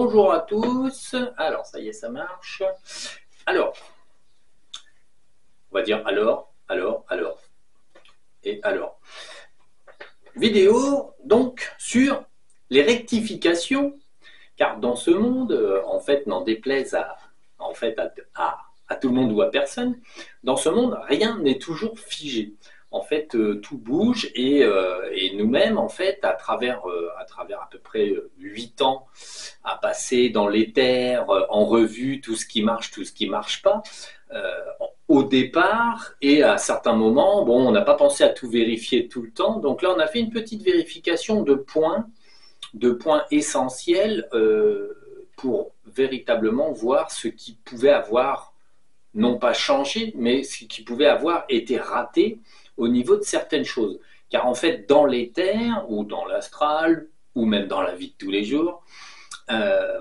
Bonjour à tous. Alors, ça y est, ça marche. Alors, on va dire alors et alors. Vidéo, donc, sur les rectifications, car dans ce monde, en fait, n'en déplaise à tout le monde ou à personne, dans ce monde, rien n'est toujours figé. En fait, tout bouge et nous-mêmes, en fait, à peu près 8 ans à passer dans l'éther, en revue tout ce qui marche, tout ce qui marche pas, euh, au départ et à certains moments, bon, on n'a pas pensé à tout vérifier tout le temps, donc là, on a fait une petite vérification de points essentiels pour véritablement voir ce qui pouvait avoir non pas changé, mais ce qui pouvait avoir été raté au niveau de certaines choses. Car en fait, dans l'éther ou dans l'astral, ou même dans la vie de tous les jours,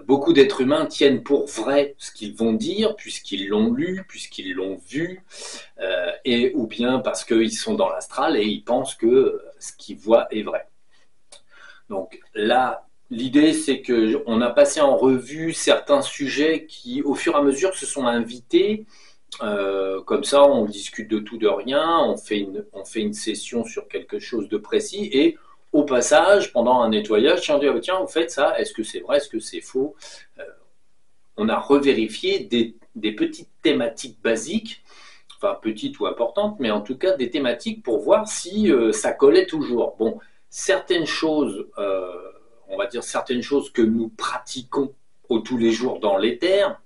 beaucoup d'êtres humains tiennent pour vrai ce qu'ils vont dire, puisqu'ils l'ont lu, puisqu'ils l'ont vu, et ou bien parce qu'ils sont dans l'astral et ils pensent que ce qu'ils voient est vrai. Donc là, l'idée, c'est qu'on a passé en revue certains sujets qui, au fur et à mesure, se sont invités. Comme ça, on discute de tout, de rien, on fait une session sur quelque chose de précis et au passage, pendant un nettoyage, tiens, tiens, vous faites ça, est-ce que c'est vrai, est-ce que c'est faux? On a revérifié des petites thématiques basiques, enfin petites ou importantes, mais en tout cas des thématiques pour voir si ça collait toujours. Bon, certaines choses, on va dire certaines choses que nous pratiquons au tous les jours dans l'éther,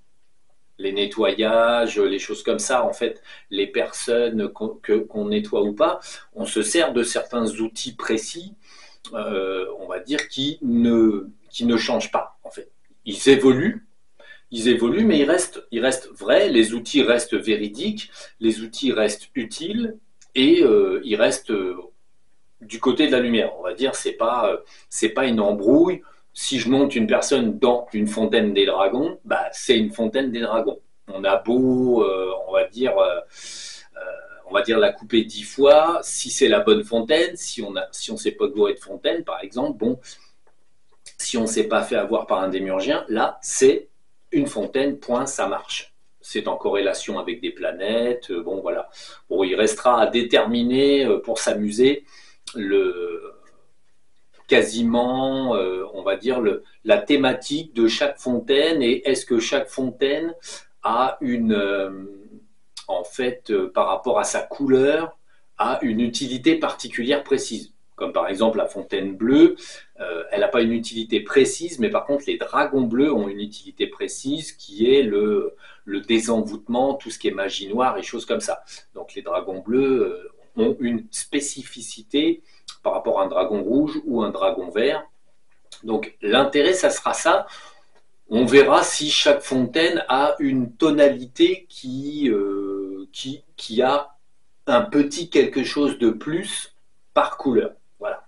les nettoyages, les choses comme ça, en fait, les personnes qu'on nettoie ou pas, on se sert de certains outils précis, on va dire, qui ne changent pas, en fait. Ils évoluent, mais ils restent vrais, les outils restent véridiques, les outils restent utiles, et ils restent du côté de la lumière. On va dire, c'est pas une embrouille. Si je monte une personne dans une fontaine des dragons, bah, c'est une fontaine des dragons. On a beau, on va dire la couper 10 fois, si c'est la bonne fontaine, si on s'est pas bourré de fontaine, par exemple, bon, si on s'est pas fait avoir par un démiurgien, là, c'est une fontaine, point, ça marche. C'est en corrélation avec des planètes, bon, voilà. Bon, il restera à déterminer pour s'amuser le quasiment, on va dire, la thématique de chaque fontaine et est-ce que chaque fontaine a en fait, par rapport à sa couleur, a une utilité particulière précise. Comme par exemple la fontaine bleue, elle n'a pas une utilité précise, mais par contre les dragons bleus ont une utilité précise qui est le désenvoûtement, tout ce qui est magie noire et choses comme ça. Donc les dragons bleus ont une spécificité par rapport à un dragon rouge ou un dragon vert. Donc l'intérêt, ça sera ça. On verra si chaque fontaine a une tonalité qui a un petit quelque chose de plus par couleur. Voilà.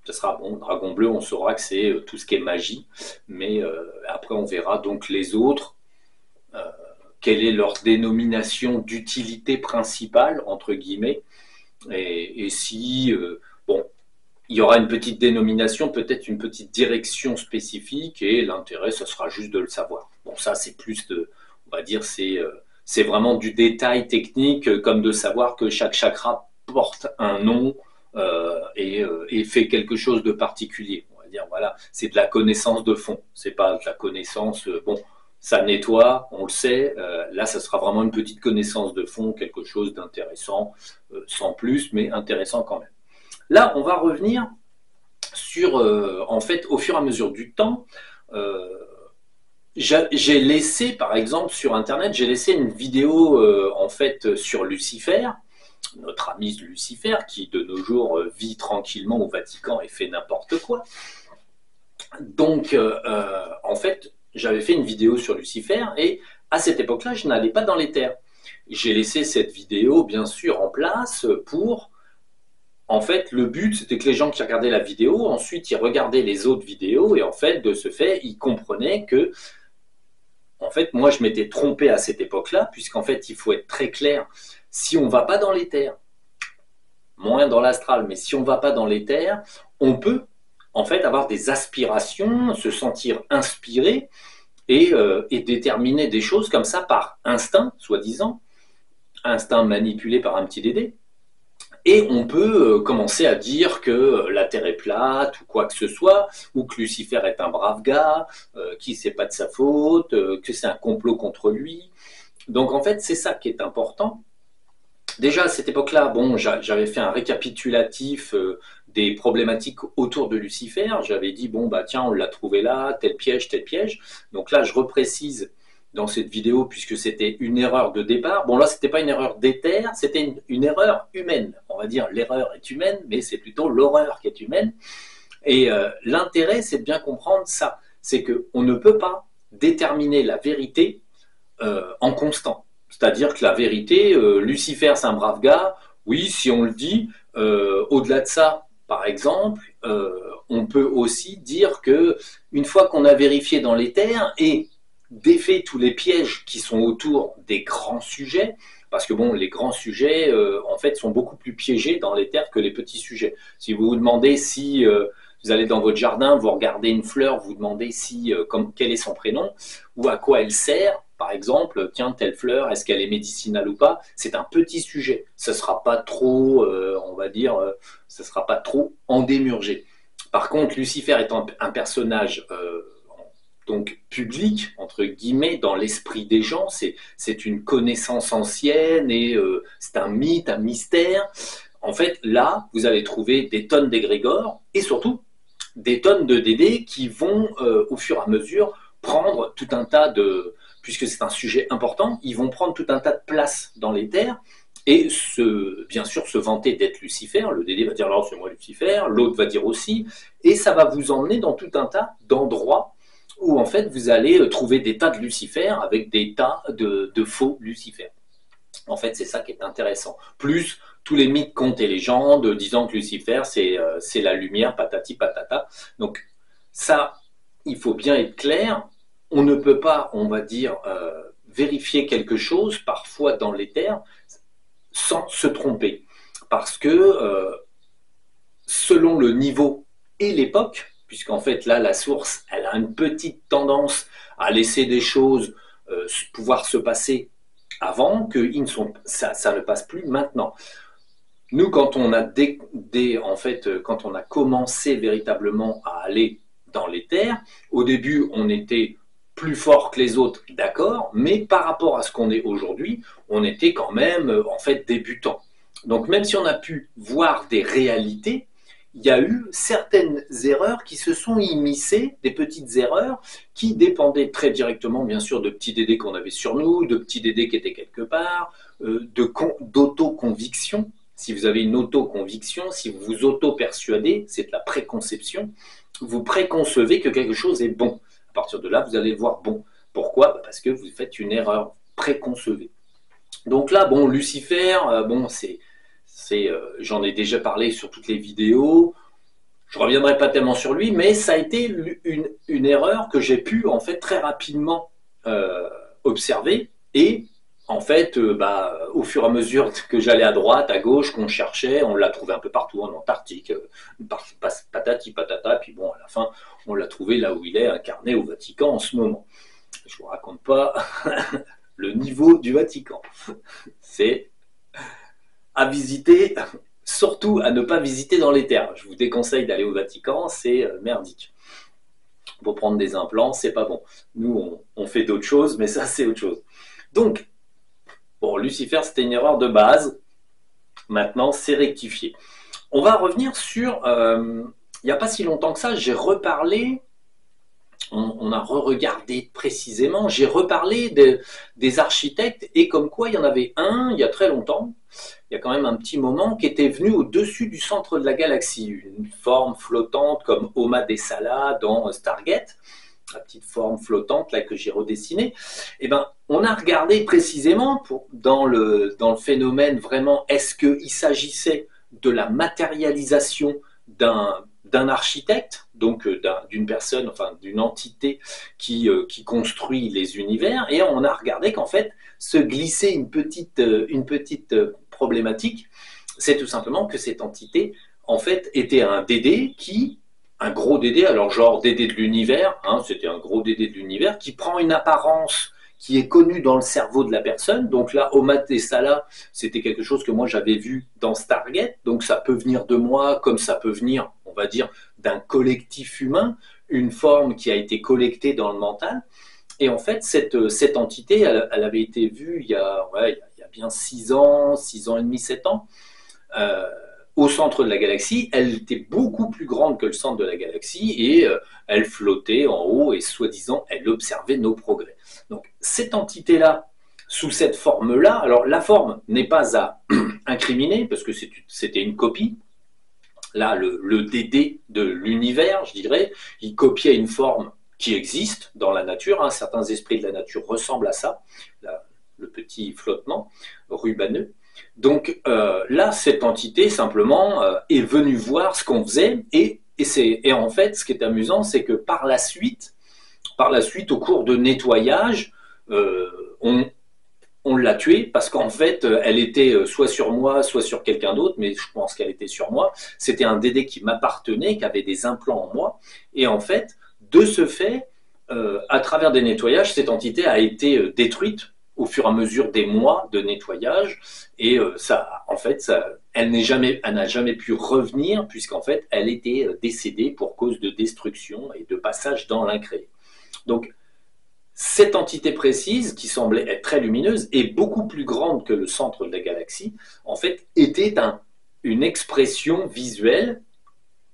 Ce sera bon, dragon bleu, on saura que c'est tout ce qui est magie, mais après on verra donc les autres, euh, quelle est leur dénomination d'utilité principale, entre guillemets, et si, bon, il y aura une petite dénomination, peut-être une petite direction spécifique, et l'intérêt, ce sera juste de le savoir. Bon, ça, c'est plus de, on va dire, c'est vraiment du détail technique, comme de savoir que chaque chakra porte un nom et fait quelque chose de particulier. On va dire, voilà, c'est de la connaissance de fond, c'est pas de la connaissance, bon, ça nettoie, on le sait, là, ça sera vraiment une petite connaissance de fond, quelque chose d'intéressant, sans plus, mais intéressant quand même. Là, on va revenir sur, en fait, au fur et à mesure du temps, euh, j'ai laissé, par exemple, sur Internet, j'ai laissé une vidéo, en fait, sur Lucifer, notre ami Lucifer, qui de nos jours vit tranquillement au Vatican et fait n'importe quoi. Donc, en fait, j'avais fait une vidéo sur Lucifer et à cette époque-là, je n'allais pas dans les terres. J'ai laissé cette vidéo, bien sûr, en place pour en fait, le but, c'était que les gens qui regardaient la vidéo, ensuite, ils regardaient les autres vidéos, et en fait, de ce fait, ils comprenaient que, en fait, moi, je m'étais trompé à cette époque-là, puisqu'en fait, il faut être très clair. Si on ne va pas dans l'éther, moins dans l'astral, mais si on ne va pas dans l'éther, on peut, en fait avoir des aspirations, se sentir inspiré et déterminer des choses comme ça par instinct, soi-disant, instinct manipulé par un petit Dédé. Et on peut commencer à dire que la Terre est plate ou quoi que ce soit, ou que Lucifer est un brave gars, qui c'est pas de sa faute, que c'est un complot contre lui. Donc en fait, c'est ça qui est important. Déjà à cette époque-là, bon, j'avais fait un récapitulatif des problématiques autour de Lucifer. J'avais dit, bon, bah tiens, on l'a trouvé là, tel piège, tel piège. Donc là, je reprécise dans cette vidéo, puisque c'était une erreur de départ. Bon, là, c'était pas une erreur d'éther, c'était une erreur humaine. On va dire l'erreur est humaine, mais c'est plutôt l'horreur qui est humaine. Et l'intérêt, c'est de bien comprendre ça. C'est qu'on ne peut pas déterminer la vérité en constant. C'est-à-dire que la vérité, Lucifer, c'est un brave gars. Oui, si on le dit, au-delà de ça, par exemple, on peut aussi dire que une fois qu'on a vérifié dans l'éther et défait tous les pièges qui sont autour des grands sujets, parce que bon, les grands sujets, en fait, sont beaucoup plus piégés dans l'éther que les petits sujets. Si vous vous demandez si vous allez dans votre jardin, vous regardez une fleur, vous demandez si, quel est son prénom ou à quoi elle sert. Par exemple, tiens, telle fleur, est-ce qu'elle est médicinale ou pas? C'est un petit sujet. Ce ne sera pas trop, on va dire, ce ne sera pas trop endémurgé. Par contre, Lucifer étant un personnage donc public, entre guillemets, dans l'esprit des gens, c'est une connaissance ancienne et c'est un mythe, un mystère. En fait, là, vous allez trouver des tonnes d'égrégores et surtout des tonnes de Dédés qui vont, au fur et à mesure, prendre tout un tas de... Puisque c'est un sujet important, ils vont prendre tout un tas de place dans l'éther et bien sûr se vanter d'être Lucifer. Le Dédé va dire alors c'est moi Lucifer, l'autre va dire aussi, et ça va vous emmener dans tout un tas d'endroits où en fait vous allez trouver des tas de Lucifer avec des tas de faux Lucifer. En fait, c'est ça qui est intéressant. Plus tous les mythes, contes et légendes disant que Lucifer, c'est la lumière, patati patata. Donc ça, il faut bien être clair. On ne peut pas, on va dire, vérifier quelque chose, parfois dans l'éther, sans se tromper. Parce que selon le niveau et l'époque, puisqu'en fait là, la source, elle a une petite tendance à laisser des choses pouvoir se passer avant que ça ne passe plus maintenant. Nous, quand on a en fait, quand on a commencé véritablement à aller dans l'éther, au début, on était plus fort que les autres, d'accord, mais par rapport à ce qu'on est aujourd'hui, on était quand même en fait débutant. Donc même si on a pu voir des réalités, il y a eu certaines erreurs qui se sont immiscées, des petites erreurs qui dépendaient très directement, bien sûr, de petits Dédés qu'on avait sur nous, de petits Dédés qui étaient quelque part, d'autoconviction. Si vous avez une autoconviction, si vous vous auto-persuadez, c'est de la préconception, vous préconcevez que quelque chose est bon. À partir de là, vous allez le voir bon. Pourquoi? Parce que vous faites une erreur préconcevée. Donc là, bon, Lucifer, bon, j'en ai déjà parlé sur toutes les vidéos. Je ne reviendrai pas tellement sur lui, mais ça a été une erreur que j'ai pu en fait très rapidement observer. Et en fait, au fur et à mesure que j'allais à droite, à gauche, qu'on cherchait, on l'a trouvé un peu partout en Antarctique, patati patata, puis bon, à la fin, on l'a trouvé là où il est, incarné au Vatican en ce moment. Je ne vous raconte pas le niveau du Vatican. C'est à visiter, surtout à ne pas visiter dans les terres. Je vous déconseille d'aller au Vatican, c'est merdique. Pour prendre des implants, c'est pas bon. Nous, on fait d'autres choses, mais ça, c'est autre chose. Donc, bon, Lucifer, c'était une erreur de base. Maintenant, c'est rectifié. On va revenir sur... il n'y a pas si longtemps que ça, j'ai reparlé... On a re-regardé précisément, j'ai reparlé des architectes et comme quoi il y en avait un, il y a très longtemps, il y a quand même un petit moment, qui était venu au-dessus du centre de la galaxie, une forme flottante comme Oma Dessala dans Stargate, la petite forme flottante là que j'ai redessinée. Et ben, on a regardé précisément dans le phénomène vraiment, est-ce qu'il s'agissait de la matérialisation d'un architecte, donc d'une personne, enfin d'une entité qui construit les univers, et on a regardé qu'en fait, se glissait une petite problématique, c'est tout simplement que cette entité, en fait, était un Dédé qui un gros Dédé, alors genre Dédé de l'univers, hein, c'était un gros Dédé de l'univers, qui prend une apparence qui est connue dans le cerveau de la personne. Donc là, Omat Tessala, c'était quelque chose que moi j'avais vu dans Stargate, donc ça peut venir de moi, comme ça peut venir, on va dire, d'un collectif humain, une forme qui a été collectée dans le mental. Et en fait, cette entité, elle avait été vue il y a bien 6 ans et demi, 7 ans, euh, au centre de la galaxie. Elle était beaucoup plus grande que le centre de la galaxie et elle flottait en haut et soi-disant, elle observait nos progrès. Donc cette entité-là, sous cette forme-là, alors la forme n'est pas à incriminer parce que c'était une copie. Là, le Dédé de l'univers, je dirais, il copiait une forme qui existe dans la nature. Hein. Certains esprits de la nature ressemblent à ça, le petit flottement rubaneux. Donc là, cette entité, simplement, est venue voir ce qu'on faisait. Et en fait, ce qui est amusant, c'est que par la suite, au cours de nettoyage, on l'a tuée parce qu'en fait, elle était soit sur moi, soit sur quelqu'un d'autre, mais je pense qu'elle était sur moi. C'était un Dédé qui m'appartenait, qui avait des implants en moi. Et en fait, de ce fait, à travers des nettoyages, cette entité a été détruite au fur et à mesure des mois de nettoyage. Et elle n'a jamais pu revenir puisqu'en fait, elle était décédée pour cause de destruction et de passage dans l'incréé. Donc, cette entité précise, qui semblait être très lumineuse et beaucoup plus grande que le centre de la galaxie, en fait, était une expression visuelle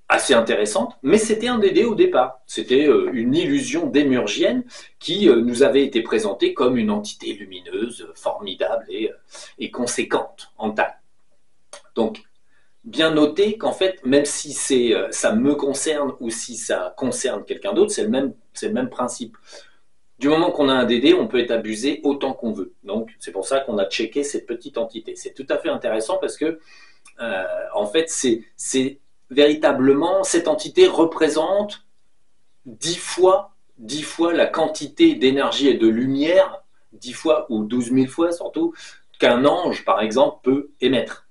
assez intéressante, mais c'était un Dédé au départ. C'était une illusion démurgienne qui nous avait été présentée comme une entité lumineuse, formidable et conséquente en taille. Donc, bien noter qu'en fait, même si ça me concerne ou si ça concerne quelqu'un d'autre, c'est le même principe. Du moment qu'on a un Dédé, on peut être abusé autant qu'on veut. Donc, c'est pour ça qu'on a checké cette petite entité. C'est tout à fait intéressant parce que, en fait, c'est véritablement, cette entité représente 10 fois la quantité d'énergie et de lumière, 10 fois ou 12 000 fois surtout, qu'un ange, par exemple, peut émettre.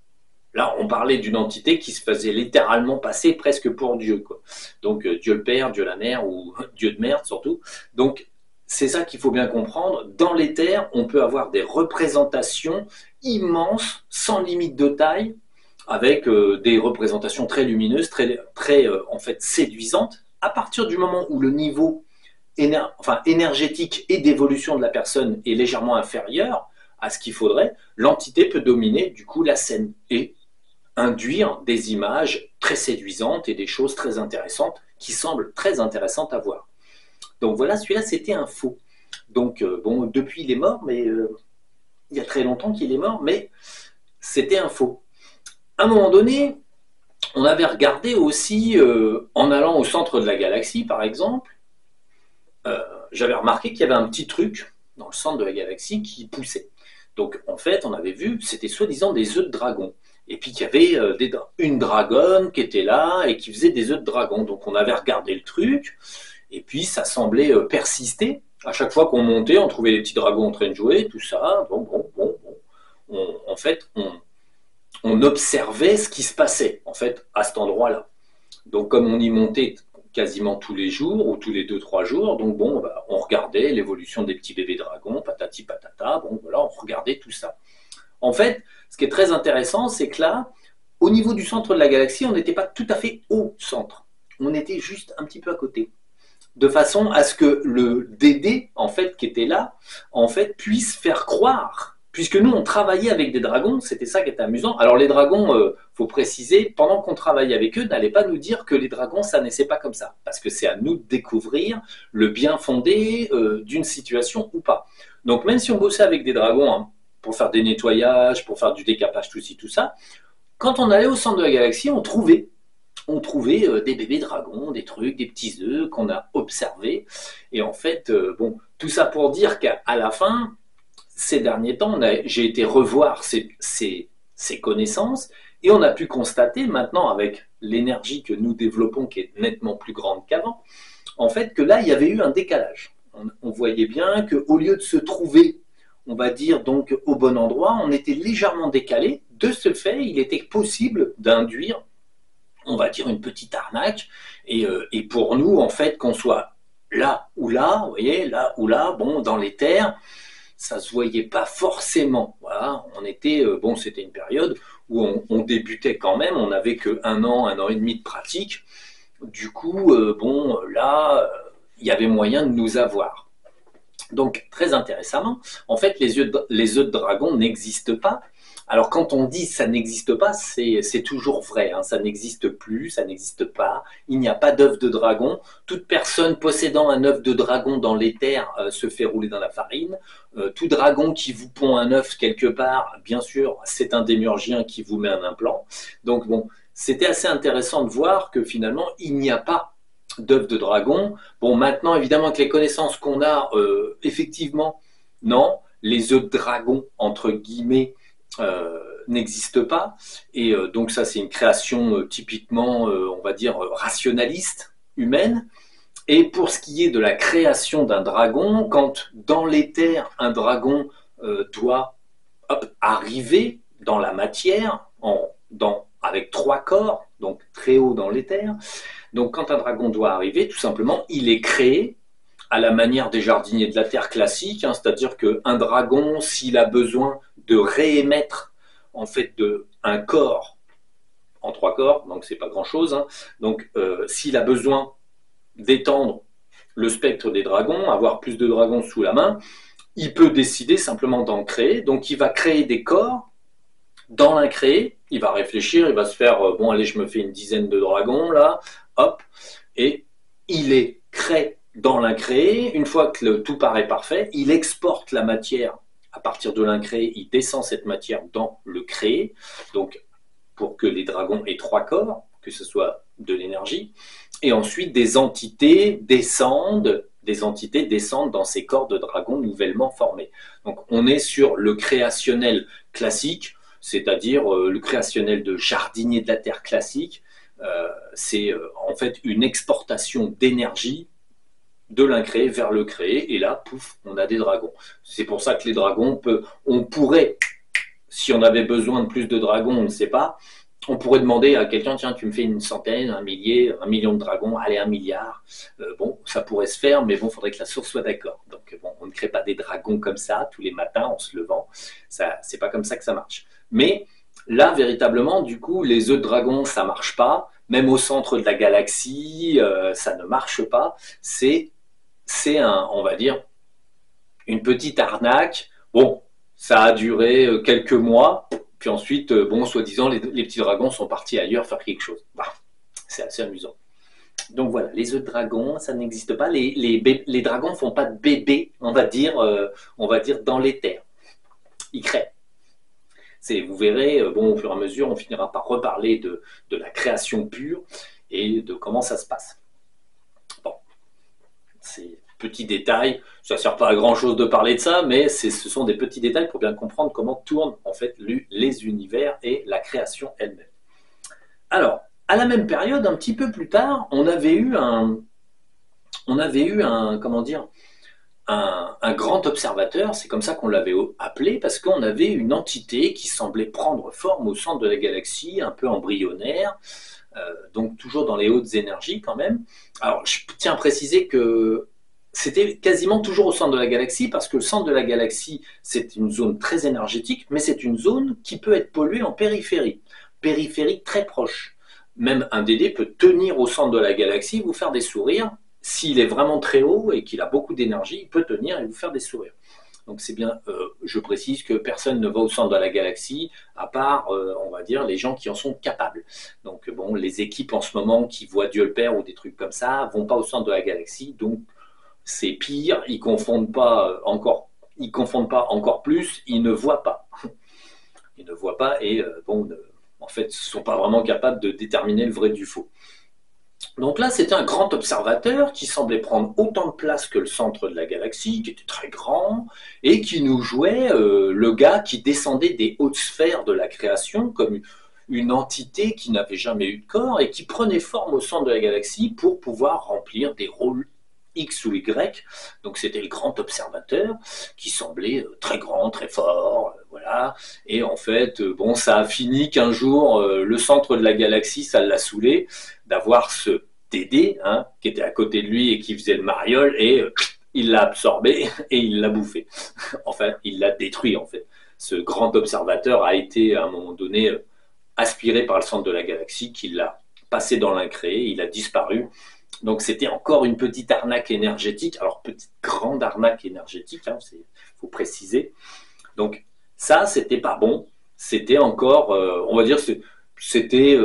Là, on parlait d'une entité qui se faisait littéralement passer presque pour Dieu, quoi. Donc, Dieu le Père, Dieu la Mère, ou Dieu de merde surtout. Donc, c'est ça qu'il faut bien comprendre. Dans l'éther, on peut avoir des représentations immenses, sans limite de taille, avec des représentations très lumineuses, très en fait séduisantes. À partir du moment où le niveau énergétique et d'évolution de la personne est légèrement inférieur à ce qu'il faudrait, l'entité peut dominer du coup la scène et induire des images très séduisantes et des choses très intéressantes qui semblent très intéressantes à voir. Donc voilà, celui-là, c'était un faux. Donc, bon, depuis, il est mort, mais il y a très longtemps qu'il est mort, mais c'était un faux. À un moment donné, on avait regardé aussi, en allant au centre de la galaxie, par exemple, j'avais remarqué qu'il y avait un petit truc dans le centre de la galaxie qui poussait. Donc, en fait, on avait vu, c'était soi-disant des œufs de dragon. Et puis, qu'il y avait une dragonne qui était là et qui faisait des œufs de dragon. Donc, on avait regardé le truc. Et puis, ça semblait persister. À chaque fois qu'on montait, on trouvait les petits dragons en train de jouer, tout ça. En fait, on observait ce qui se passait, en fait, à cet endroit-là. Donc, comme on y montait quasiment tous les jours, ou tous les 2-3 jours, donc bon, bah, on regardait l'évolution des petits bébés dragons, patati patata, bon, voilà, on regardait tout ça. En fait, ce qui est très intéressant, c'est que là, au niveau du centre de la galaxie, on n'était pas tout à fait au centre. On était juste un petit peu à côté, de façon à ce que le Dédé, en fait, qui était là, en fait, puisse faire croire, puisque nous, on travaillait avec des dragons, c'était ça qui était amusant. Alors les dragons, faut préciser, pendant qu'on travaillait avec eux, n'allez pas nous dire que les dragons, ça naissait pas comme ça, parce que c'est à nous de découvrir le bien fondé d'une situation ou pas. Donc même si on bossait avec des dragons, hein, pour faire des nettoyages, pour faire du décapage, tout ci, tout ça, quand on allait au centre de la galaxie, on trouvait des bébés dragons, des trucs, des petits œufs qu'on a observés. Et en fait, bon, tout ça pour dire qu'à la fin, ces derniers temps, j'ai été revoir ces connaissances et on a pu constater maintenant, avec l'énergie que nous développons, qui est nettement plus grande qu'avant, en fait, que là, il y avait eu un décalage. On voyait bien qu'au lieu de se trouver, on va dire, donc au bon endroit, on était légèrement décalé. De ce fait, il était possible d'induire on va dire, une petite arnaque. Et pour nous, en fait, qu'on soit là ou là, vous voyez, là ou là, bon, dans les terres, ça se voyait pas forcément. Voilà, on était, bon, c'était une période où on débutait quand même, on n'avait que un an et demi de pratique. Du coup, bon, là, il y avait moyen de nous avoir. Donc, très intéressamment, en fait, les œufs de dragon n'existent pas. Alors, quand on dit ça n'existe pas, c'est toujours vrai. Hein, ça n'existe plus, ça n'existe pas. Il n'y a pas d'œuf de dragon. Toute personne possédant un œuf de dragon dans l'éther se fait rouler dans la farine. Tout dragon qui vous pond un œuf quelque part, bien sûr, c'est un démiurgien qui vous met un implant. Donc, bon, c'était assez intéressant de voir que finalement, il n'y a pas d'œufs de dragon. Bon, maintenant, évidemment, avec les connaissances qu'on a, effectivement, non, les œufs de dragon, entre guillemets, n'existent pas. Et donc ça, c'est une création typiquement, on va dire, rationaliste, humaine. Et pour ce qui est de la création d'un dragon, quand dans l'éther, un dragon doit arriver dans la matière, avec 3 corps, donc très haut dans l'éther, donc quand un dragon doit arriver, tout simplement, il est créé à la manière des jardiniers de la Terre classiques, hein, c'est-à-dire qu'un dragon, s'il a besoin de réémettre en fait un corps en 3 corps, donc c'est pas grand-chose, hein, donc s'il a besoin d'étendre le spectre des dragons, avoir plus de dragons sous la main, il peut décider simplement d'en créer, donc il va créer des corps. Dans l'incréé, il va réfléchir, il va se faire, bon allez, je me fais une dizaine de dragons là, hop, et il les crée dans l'incréé. Une fois que tout paraît parfait, il exporte la matière à partir de l'incréé, il descend cette matière dans le créé, donc pour que les dragons aient 3 corps, que ce soit de l'énergie, et ensuite des entités descendent dans ces corps de dragons nouvellement formés. Donc on est sur le créationnel classique, c'est-à-dire le créationnel de jardinier de la Terre classique. C'est en fait une exportation d'énergie de l'incréé vers le créé, et là, pouf, on a des dragons. C'est pour ça que les dragons, on pourrait, si on avait besoin de plus de dragons, on ne sait pas, on pourrait demander à quelqu'un, tiens, tu me fais une centaine, un millier, 1 million de dragons, allez, 1 milliard. Bon, ça pourrait se faire, mais bon, il faudrait que la source soit d'accord. Donc, bon, on ne crée pas des dragons comme ça, tous les matins, en se levant. C'est pas comme ça que ça marche. Mais là, véritablement, du coup, les œufs de dragon, ça marche pas. Même au centre de la galaxie, ça ne marche pas. C'est on va dire, une petite arnaque. Bon, ça a duré quelques mois. Puis ensuite, bon, soi-disant, les petits dragons sont partis ailleurs faire quelque chose. Bah, c'est assez amusant. Donc voilà, les œufs de dragon, ça n'existe pas. Les dragons ne font pas de bébés, on va dire dans l'éther. Ils créent. Vous verrez, bon, au fur et à mesure, on finira par reparler de la création pure et de comment ça se passe. Bon, c'est petits détails, ça ne sert pas à grand chose de parler de ça, mais ce sont des petits détails pour bien comprendre comment tournent en fait les univers et la création elle-même. Alors, à la même période, un petit peu plus tard, on avait eu un comment dire, un grand observateur, c'est comme ça qu'on l'avait appelé, parce qu'on avait une entité qui semblait prendre forme au centre de la galaxie, un peu embryonnaire, donc toujours dans les hautes énergies quand même. Alors, je tiens à préciser que c'était quasiment toujours au centre de la galaxie, parce que le centre de la galaxie, c'est une zone très énergétique, mais c'est une zone qui peut être polluée en périphérie très proche. Même un DD peut tenir au centre de la galaxie, vous faire des sourires. S'il est vraiment très haut et qu'il a beaucoup d'énergie, il peut tenir et vous faire des sourires. Donc c'est bien, je précise que personne ne va au centre de la galaxie, à part, on va dire, les gens qui en sont capables. Donc bon, les équipes en ce moment qui voient Dieu le Père ou des trucs comme ça, vont pas au centre de la galaxie, donc c'est pire, ils confondent pas encore plus, ils ne voient pas. Ils ne voient pas et bon, en fait, ne sont pas vraiment capables de déterminer le vrai du faux. Donc là, c'était un grand observateur qui semblait prendre autant de place que le centre de la galaxie, qui était très grand, et qui nous jouait le gars qui descendait des hautes sphères de la création comme une entité qui n'avait jamais eu de corps et qui prenait forme au centre de la galaxie pour pouvoir remplir des rôles X ou Y. Donc c'était le grand observateur qui semblait très grand, très fort, voilà, voilà. Et en fait, bon, ça a fini qu'un jour, le centre de la galaxie, ça l'a saoulé d'avoir ce Dédé, hein, qui était à côté de lui et qui faisait le mariole, et il l'a absorbé et il l'a bouffé. Enfin, il l'a détruit, en fait. Ce grand observateur a été, à un moment donné, aspiré par le centre de la galaxie, qui l'a passé dans l'incréé, il a disparu. Donc c'était encore une petite arnaque énergétique, alors petite grande arnaque énergétique, hein, faut préciser. Donc ça, c'était pas bon, c'était encore, on va dire, c'était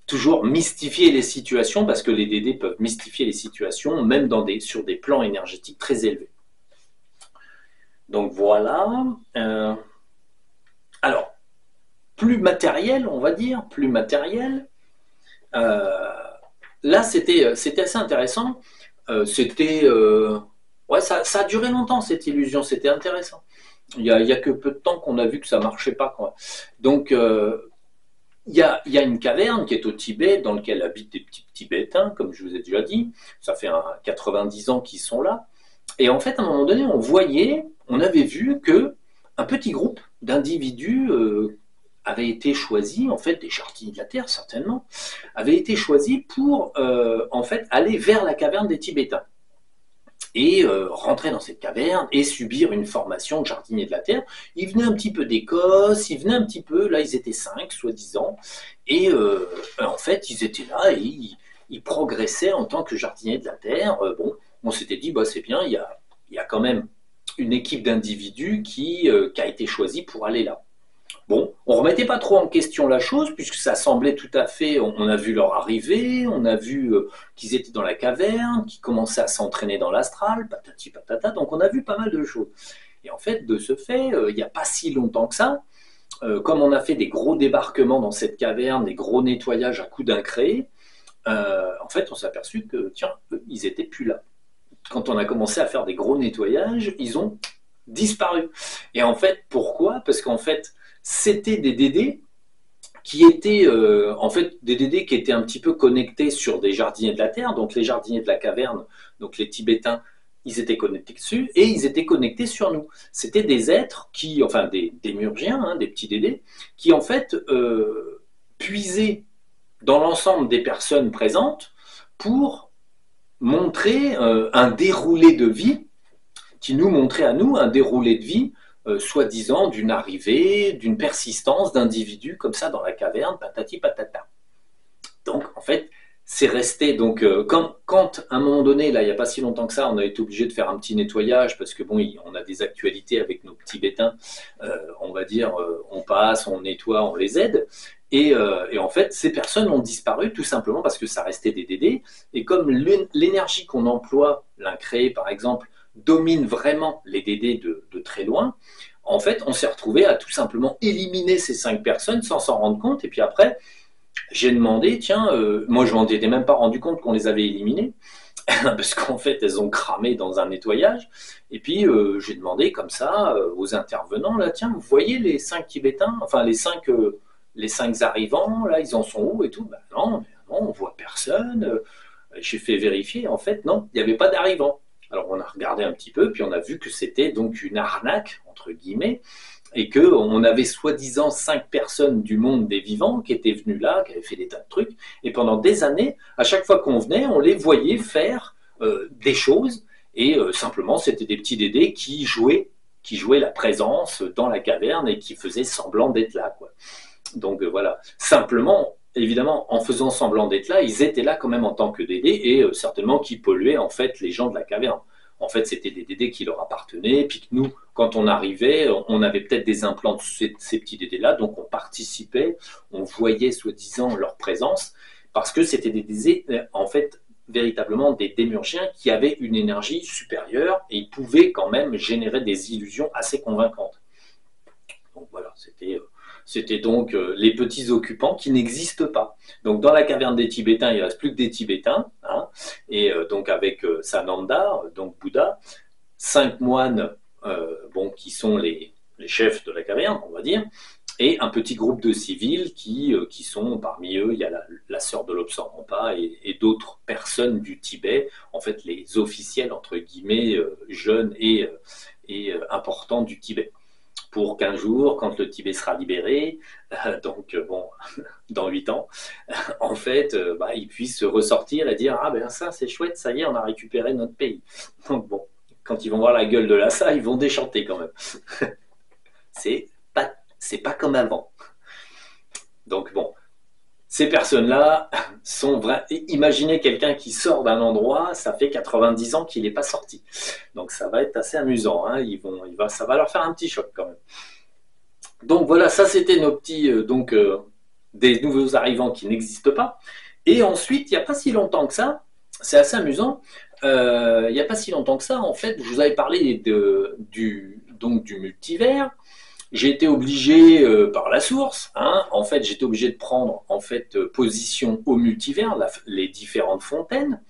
toujours mystifier les situations, parce que les DD peuvent mystifier les situations, même sur des plans énergétiques très élevés. Donc voilà. Alors, plus matériel, on va dire, plus matériel. Là, c'était assez intéressant. Ouais, ça a duré longtemps, cette illusion, c'était intéressant. Il y a que peu de temps qu'on a vu que ça marchait pas, quoi. Donc, il y a une caverne qui est au Tibet, dans laquelle habitent des petits Tibétains, comme je vous ai déjà dit. Ça fait 90 ans qu'ils sont là. Et en fait, à un moment donné, on avait vu que un petit groupe d'individus avait été choisi, en fait, des jardiniers de la Terre, certainement, avait été choisi pour, en fait, aller vers la caverne des Tibétains et rentrer dans cette caverne et subir une formation de jardinier de la Terre. Ils venaient un petit peu d'Écosse, ils venaient un petit peu, là ils étaient 5, soi-disant, et en fait ils étaient là et ils progressaient en tant que jardiniers de la Terre. Bon, on s'était dit, bah, c'est bien, il y a quand même une équipe d'individus qui a été choisie pour aller là. Bon, on ne remettait pas trop en question la chose, puisque ça semblait tout à fait, on a vu leur arrivée, on a vu qu'ils étaient dans la caverne, qu'ils commençaient à s'entraîner dans l'astral, patati patata, donc on a vu pas mal de choses. Et en fait, de ce fait, il n'y a pas si longtemps que ça, comme on a fait des gros débarquements dans cette caverne, des gros nettoyages à coups d'incréé, en fait, on s'est aperçu que, tiens, ils n'étaient plus là. Quand on a commencé à faire des gros nettoyages, ils ont disparu. Et en fait, pourquoi? Parce qu'en fait, c'était des DD qui étaient en fait des DD qui étaient un petit peu connectés sur des jardiniers de la Terre, donc les jardiniers de la caverne, donc les Tibétains, ils étaient connectés dessus et ils étaient connectés sur nous. C'était des êtres qui, enfin des murgiens, hein, des petits DD, qui en fait puisaient dans l'ensemble des personnes présentes pour montrer un déroulé de vie, qui nous montrait à nous un déroulé de vie soi-disant d'une arrivée, d'une persistance d'individus comme ça dans la caverne, patati patata. Donc en fait, c'est resté, donc quand à un moment donné, là il n'y a pas si longtemps que ça, on a été obligé de faire un petit nettoyage parce que bon, on a des actualités avec nos petits Tibétains, on va dire, on passe, on nettoie, on les aide. Et en fait, ces personnes ont disparu tout simplement parce que ça restait des DD. Et comme l'énergie qu'on emploie, l'incréé par exemple, domine vraiment les DD de très loin, en fait, on s'est retrouvé à tout simplement éliminer ces 5 personnes sans s'en rendre compte. Et puis après, j'ai demandé, tiens, moi je m'en étais même pas rendu compte qu'on les avait éliminées, parce qu'en fait elles ont cramé dans un nettoyage. Et puis j'ai demandé comme ça aux intervenants, là, tiens, vous voyez les 5 Tibétains, enfin les 5 arrivants, là, ils en sont où et tout? Ben non, on voit personne. J'ai fait vérifier, en fait, non, il n'y avait pas d'arrivants. Alors on a regardé un petit peu, puis on a vu que c'était donc une arnaque, entre guillemets, et qu'on avait soi-disant 5 personnes du monde des vivants qui étaient venues là, qui avaient fait des tas de trucs, et pendant des années, à chaque fois qu'on venait, on les voyait faire des choses, et simplement c'était des petits dédés qui jouaient la présence dans la caverne et qui faisaient semblant d'être là, quoi. Donc voilà, simplement, évidemment, en faisant semblant d'être là, ils étaient là quand même en tant que dédés, et certainement qui polluaient en fait les gens de la caverne. En fait, c'était des DD qui leur appartenaient, puis que nous, quand on arrivait, on avait peut-être des implants de ces petits DD-là, donc on participait, on voyait soi-disant leur présence, parce que c'était des DD, en fait, véritablement des démurgiens qui avaient une énergie supérieure, et ils pouvaient quand même générer des illusions assez convaincantes. Donc voilà, c'était donc les petits occupants qui n'existent pas. Donc dans la caverne des Tibétains, il ne reste plus que des Tibétains, hein, et donc avec Sananda, donc Bouddha, 5 moines bon, qui sont les chefs de la caverne, on va dire, et un petit groupe de civils qui sont, parmi eux, il y a la sœur de l'Observampa et d'autres personnes du Tibet, en fait les officiels, entre guillemets, jeunes et importants du Tibet. pour qu'un jour, quand le Tibet sera libéré, donc bon, dans 8 ans, en fait, ils puissent ressortir et dire « Ah ben ça, c'est chouette, ça y est, on a récupéré notre pays. » Donc bon, quand ils vont voir la gueule de Lhasa, ils vont déchanter quand même. C'est pas comme avant. Donc bon, ces personnes-là sont vraies. Imaginez quelqu'un qui sort d'un endroit, ça fait 90 ans qu'il n'est pas sorti. Donc ça va être assez amusant. Hein. Ça va leur faire un petit choc quand même. Donc voilà, ça c'était nos petits, des nouveaux arrivants qui n'existent pas. Et ensuite, il n'y a pas si longtemps que ça, c'est assez amusant, il n'y a pas si longtemps que ça, en fait, je vous avais parlé du multivers. J'ai été obligé par la source, hein, en fait, j'étais obligé de prendre position au multivers, les différentes fontaines.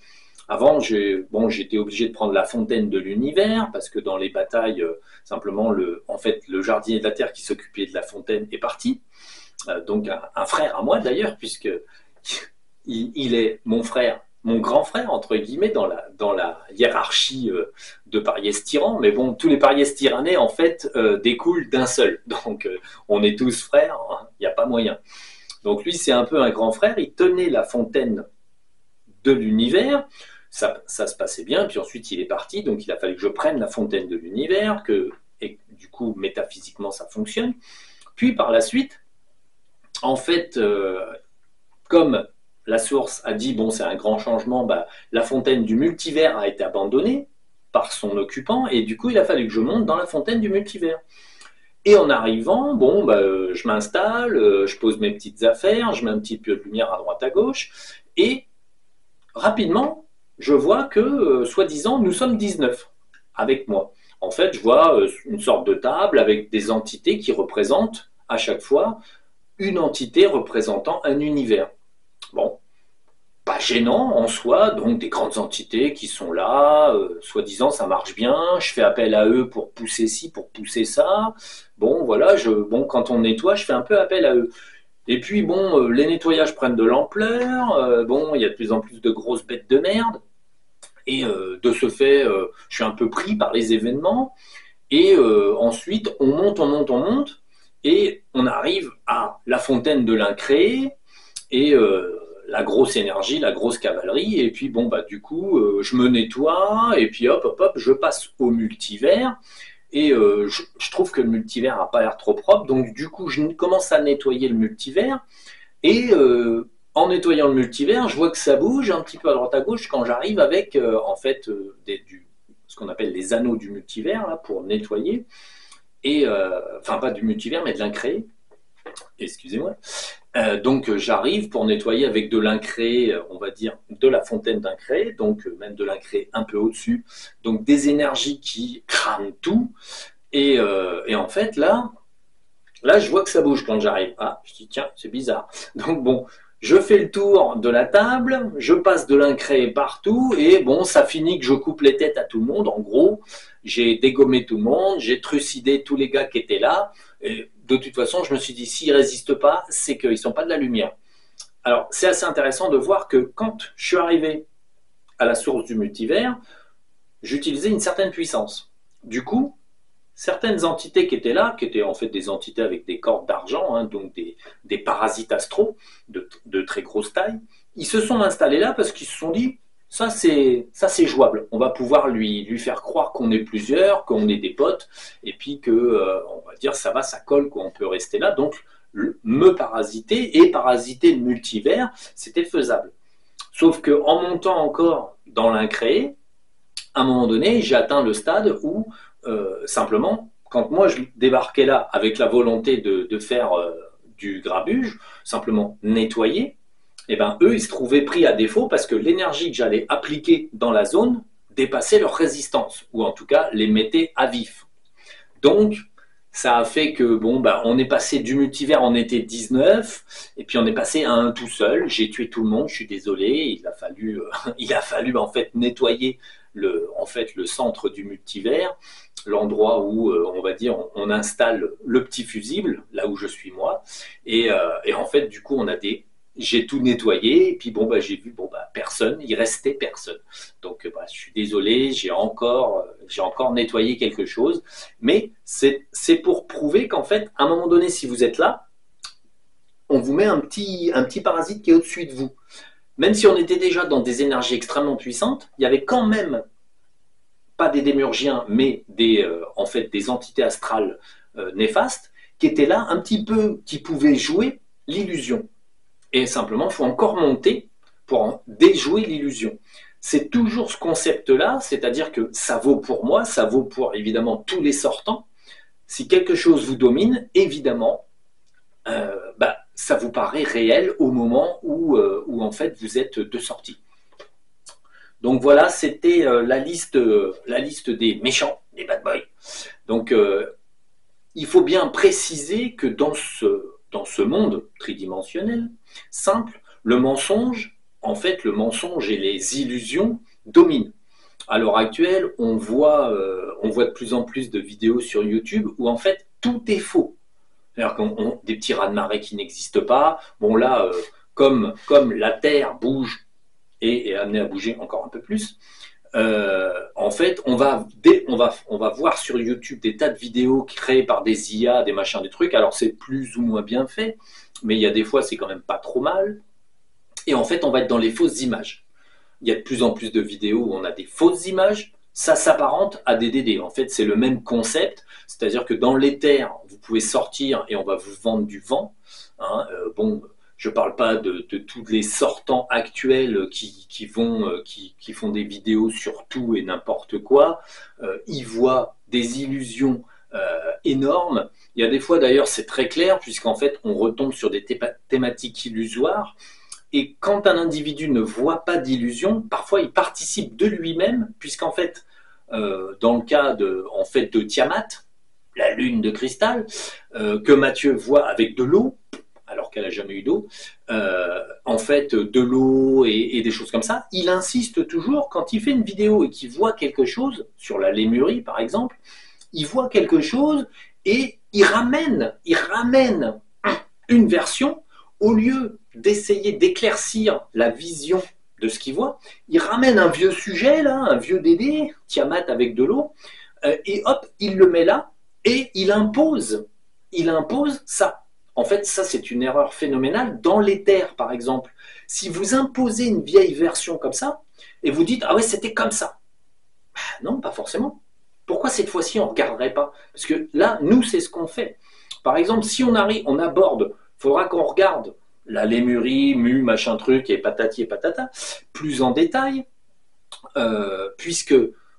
Avant, j'étais obligé de prendre la fontaine de l'univers parce que dans les batailles, simplement le jardinier de la Terre qui s'occupait de la fontaine est parti. Donc un frère à moi d'ailleurs, puisque il est mon frère, mon grand frère entre guillemets dans la hiérarchie de pariès tyrans. Mais bon, tous les pariès tyrannais en fait découlent d'un seul. Donc on est tous frères, il n'y a pas moyen. Donc lui, c'est un peu un grand frère. Il tenait la fontaine de l'univers. Ça se passait bien, puis ensuite il est parti, donc il a fallu que je prenne la fontaine de l'univers, et du coup métaphysiquement ça fonctionne. Puis par la suite, en fait, comme la source a dit, bon c'est un grand changement, la fontaine du multivers a été abandonnée par son occupant, et du coup il a fallu que je monte dans la fontaine du multivers. Et en arrivant, je m'installe, je pose mes petites affaires, je mets un petit peu de lumière à droite à gauche, et rapidement, je vois que, soi-disant, nous sommes 19 avec moi. En fait, je vois une sorte de table avec des entités qui représentent à chaque fois une entité représentant un univers. Bon, pas gênant en soi, donc des grandes entités qui sont là, soi-disant ça marche bien, je fais appel à eux pour pousser ci, pour pousser ça. Bon, voilà, quand on nettoie, je fais un peu appel à eux. Et puis bon, les nettoyages prennent de l'ampleur, il y a de plus en plus de grosses bêtes de merde, et de ce fait, je suis un peu pris par les événements, et ensuite on monte, et on arrive à la fontaine de l'incréé, et la grosse énergie, la grosse cavalerie, et puis du coup, je me nettoie, et puis hop, je passe au multivers, et je trouve que le multivers n'a pas l'air trop propre, donc du coup, je commence à nettoyer le multivers, et en nettoyant le multivers, je vois que ça bouge un petit peu à droite à gauche quand j'arrive avec ce qu'on appelle les anneaux du multivers là, pour nettoyer, et enfin pas du multivers mais de l'incréé, excusez-moi. Donc j'arrive pour nettoyer avec de l'incréé, on va dire de la fontaine d'incréé, donc même de l'incréé un peu au-dessus, donc des énergies qui crament tout, et en fait là, je vois que ça bouge quand j'arrive. Ah, je dis tiens, c'est bizarre. Donc bon, je fais le tour de la table, je passe de l'incréé partout, et bon, ça finit que je coupe les têtes à tout le monde. En gros, j'ai dégommé tout le monde, j'ai trucidé tous les gars qui étaient là. Et de toute façon, je me suis dit, s'ils résistent pas, c'est qu'ils sont pas de la lumière. Alors, c'est assez intéressant de voir que quand je suis arrivé à la source du multivers, j'utilisais une certaine puissance. Du coup, certaines entités qui étaient là, qui étaient en fait des entités avec des cordes d'argent, hein, donc des parasites astraux de très grosse taille, ils se sont installés là parce qu'ils se sont dit, ça c'est jouable, on va pouvoir lui faire croire qu'on est plusieurs, qu'on est des potes, et puis que, on va dire, ça colle, qu'on peut rester là, donc me parasiter et parasiter le multivers, c'était faisable. Sauf qu'en montant encore dans l'incréé, à un moment donné, j'ai atteint le stade où, simplement, quand moi je débarquais là avec la volonté de faire du grabuge, simplement nettoyer, et ben eux, ils se trouvaient pris à défaut parce que l'énergie que j'allais appliquer dans la zone dépassait leur résistance, ou en tout cas les mettait à vif. Donc, ça a fait que, on est passé du multivers, on était 19, et puis on est passé à un tout seul. J'ai tué tout le monde, je suis désolé. Il a fallu en fait nettoyer le centre du multivers, l'endroit où, on va dire, on installe le petit fusible, là où je suis moi. Et en fait, du coup, j'ai tout nettoyé, et puis j'ai vu, personne, il restait personne. Donc, je suis désolé, j'ai encore nettoyé quelque chose. Mais c'est pour prouver qu'en fait, à un moment donné, si vous êtes là, on vous met un petit parasite qui est au-dessus de vous. Même si on était déjà dans des énergies extrêmement puissantes, il y avait quand même pas des démurgiens, mais en fait des entités astrales néfastes qui étaient là un petit peu, qui pouvaient jouer l'illusion. Et simplement, il faut encore monter pour déjouer l'illusion. C'est toujours ce concept-là, c'est-à-dire que ça vaut pour moi, ça vaut pour évidemment tous les sortants. Si quelque chose vous domine, évidemment, ça vous paraît réel au moment où en fait vous êtes de sortie. Donc voilà, c'était la liste des méchants, des bad boys. Donc il faut bien préciser que dans ce monde tridimensionnel simple, le mensonge, en fait, le mensonge et les illusions dominent. À l'heure actuelle, on voit de plus en plus de vidéos sur YouTube où en fait tout est faux. C'est-à-dire des petits raz-de-marée qui n'existent pas. Bon là, comme la Terre bouge et est amenée à bouger encore un peu plus, en fait, on va voir sur YouTube des tas de vidéos créées par des IA, des machins, des trucs. Alors c'est plus ou moins bien fait, mais il y a des fois c'est quand même pas trop mal. Et en fait, on va être dans les fausses images. Il y a de plus en plus de vidéos où on a des fausses images. Ça s'apparente à des DD. En fait, c'est le même concept. C'est-à-dire que dans l'éther, vous pouvez sortir et on va vous vendre du vent. Hein, je ne parle pas de tous les sortants actuels qui font des vidéos sur tout et n'importe quoi. Ils voient des illusions énormes. Il y a des fois, d'ailleurs, c'est très clair, puisqu'en fait, on retombe sur des thématiques illusoires. Et quand un individu ne voit pas d'illusion, parfois il participe de lui-même, puisqu'en fait, dans le cas de Tiamat, la lune de cristal, que Mathieu voit avec de l'eau, alors qu'elle n'a jamais eu d'eau, en fait, de l'eau et des choses comme ça, il insiste toujours, quand il fait une vidéo et qu'il voit quelque chose, sur la lémurie par exemple, il voit quelque chose et il ramène une version, au lieu d'essayer d'éclaircir la vision de ce qu'il voit, il ramène un vieux sujet, là, un vieux Dédé, Tiamat avec de l'eau, et hop, il le met là, et il impose ça. En fait, ça, c'est une erreur phénoménale. Dans l'éther, par exemple, si vous imposez une vieille version comme ça, et vous dites, ah ouais, c'était comme ça. Non, pas forcément. Pourquoi cette fois-ci, on ne regarderait pas? Parce que là, nous, c'est ce qu'on fait. Par exemple, si on aborde, il faudra qu'on regarde la lémurie, machin truc, et patati et patata, plus en détail, puisque,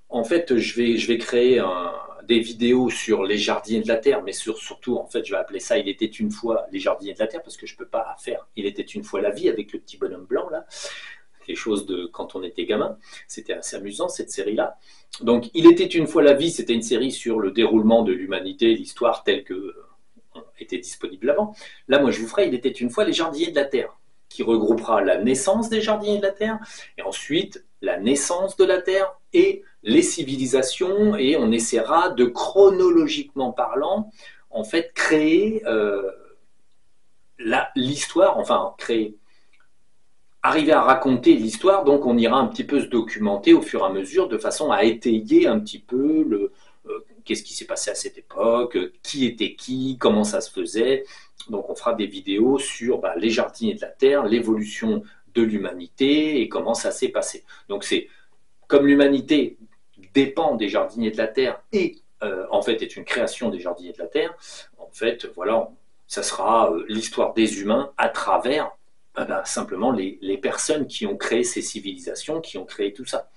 en fait, je vais créer des vidéos sur les jardiniers de la Terre, mais surtout, en fait, je vais appeler ça « Il était une fois les jardiniers de la Terre », parce que je ne peux pas faire « Il était une fois la vie » avec le petit bonhomme blanc, là, les choses de quand on était gamin. C'était assez amusant, cette série-là. Donc, « Il était une fois la vie », c'était une série sur le déroulement de l'humanité, l'histoire telle que était disponible avant. Là, moi, je vous ferai « Il était une fois les jardiniers de la Terre », qui regroupera la naissance des jardiniers de la Terre, et ensuite la naissance de la Terre et les civilisations, et on essaiera de, chronologiquement parlant, en fait, créer l'histoire, enfin, arriver à raconter l'histoire, donc on ira un petit peu se documenter au fur et à mesure, de façon à étayer un petit peu qu'est-ce qui s'est passé à cette époque, qui était qui, comment ça se faisait. Donc on fera des vidéos sur les jardiniers de la Terre, l'évolution de l'humanité et comment ça s'est passé. Donc c'est comme l'humanité dépend des jardiniers de la Terre et en fait est une création des jardiniers de la Terre, en fait voilà, ça sera l'histoire des humains à travers simplement les personnes qui ont créé ces civilisations, qui ont créé tout ça.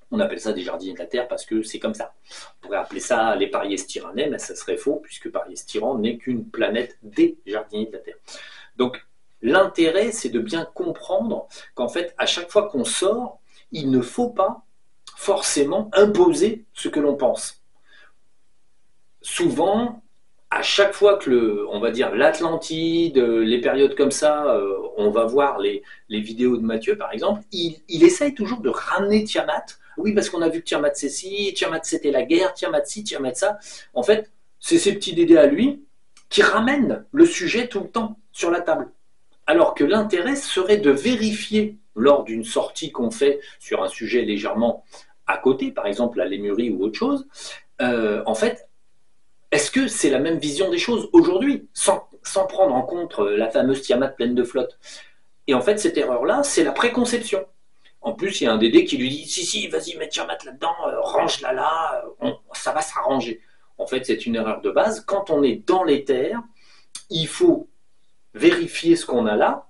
On appelle ça des jardiniers de la Terre parce que c'est comme ça. On pourrait appeler ça les Pariès-Tyranais, mais ça serait faux, puisque Pariès-Tyran n'est qu'une planète des jardiniers de la Terre. Donc, l'intérêt, c'est de bien comprendre qu'en fait, à chaque fois qu'on sort, il ne faut pas forcément imposer ce que l'on pense. Souvent, à chaque fois que on va dire l'Atlantide, les périodes comme ça, on va voir les vidéos de Mathieu par exemple, il essaye toujours de ramener Tiamat. Oui, parce qu'on a vu que Tiamat c'est ci, Tiamat c'était la guerre, Tiamat ci, Tiamat ça. En fait, c'est ces petits dédés à lui qui ramènent le sujet tout le temps sur la table. Alors que l'intérêt serait de vérifier lors d'une sortie qu'on fait sur un sujet légèrement à côté, par exemple la lémurie ou autre chose, en fait, est-ce que c'est la même vision des choses aujourd'hui, sans prendre en compte la fameuse Tiamat pleine de flotte? Et en fait, cette erreur-là, c'est la préconception. En plus, il y a un Dédé qui lui dit si, si, vas-y, mets Tiamat là-dedans, range-la là, ça va s'arranger. En fait, c'est une erreur de base. Quand on est dans l'éther, il faut vérifier ce qu'on a là,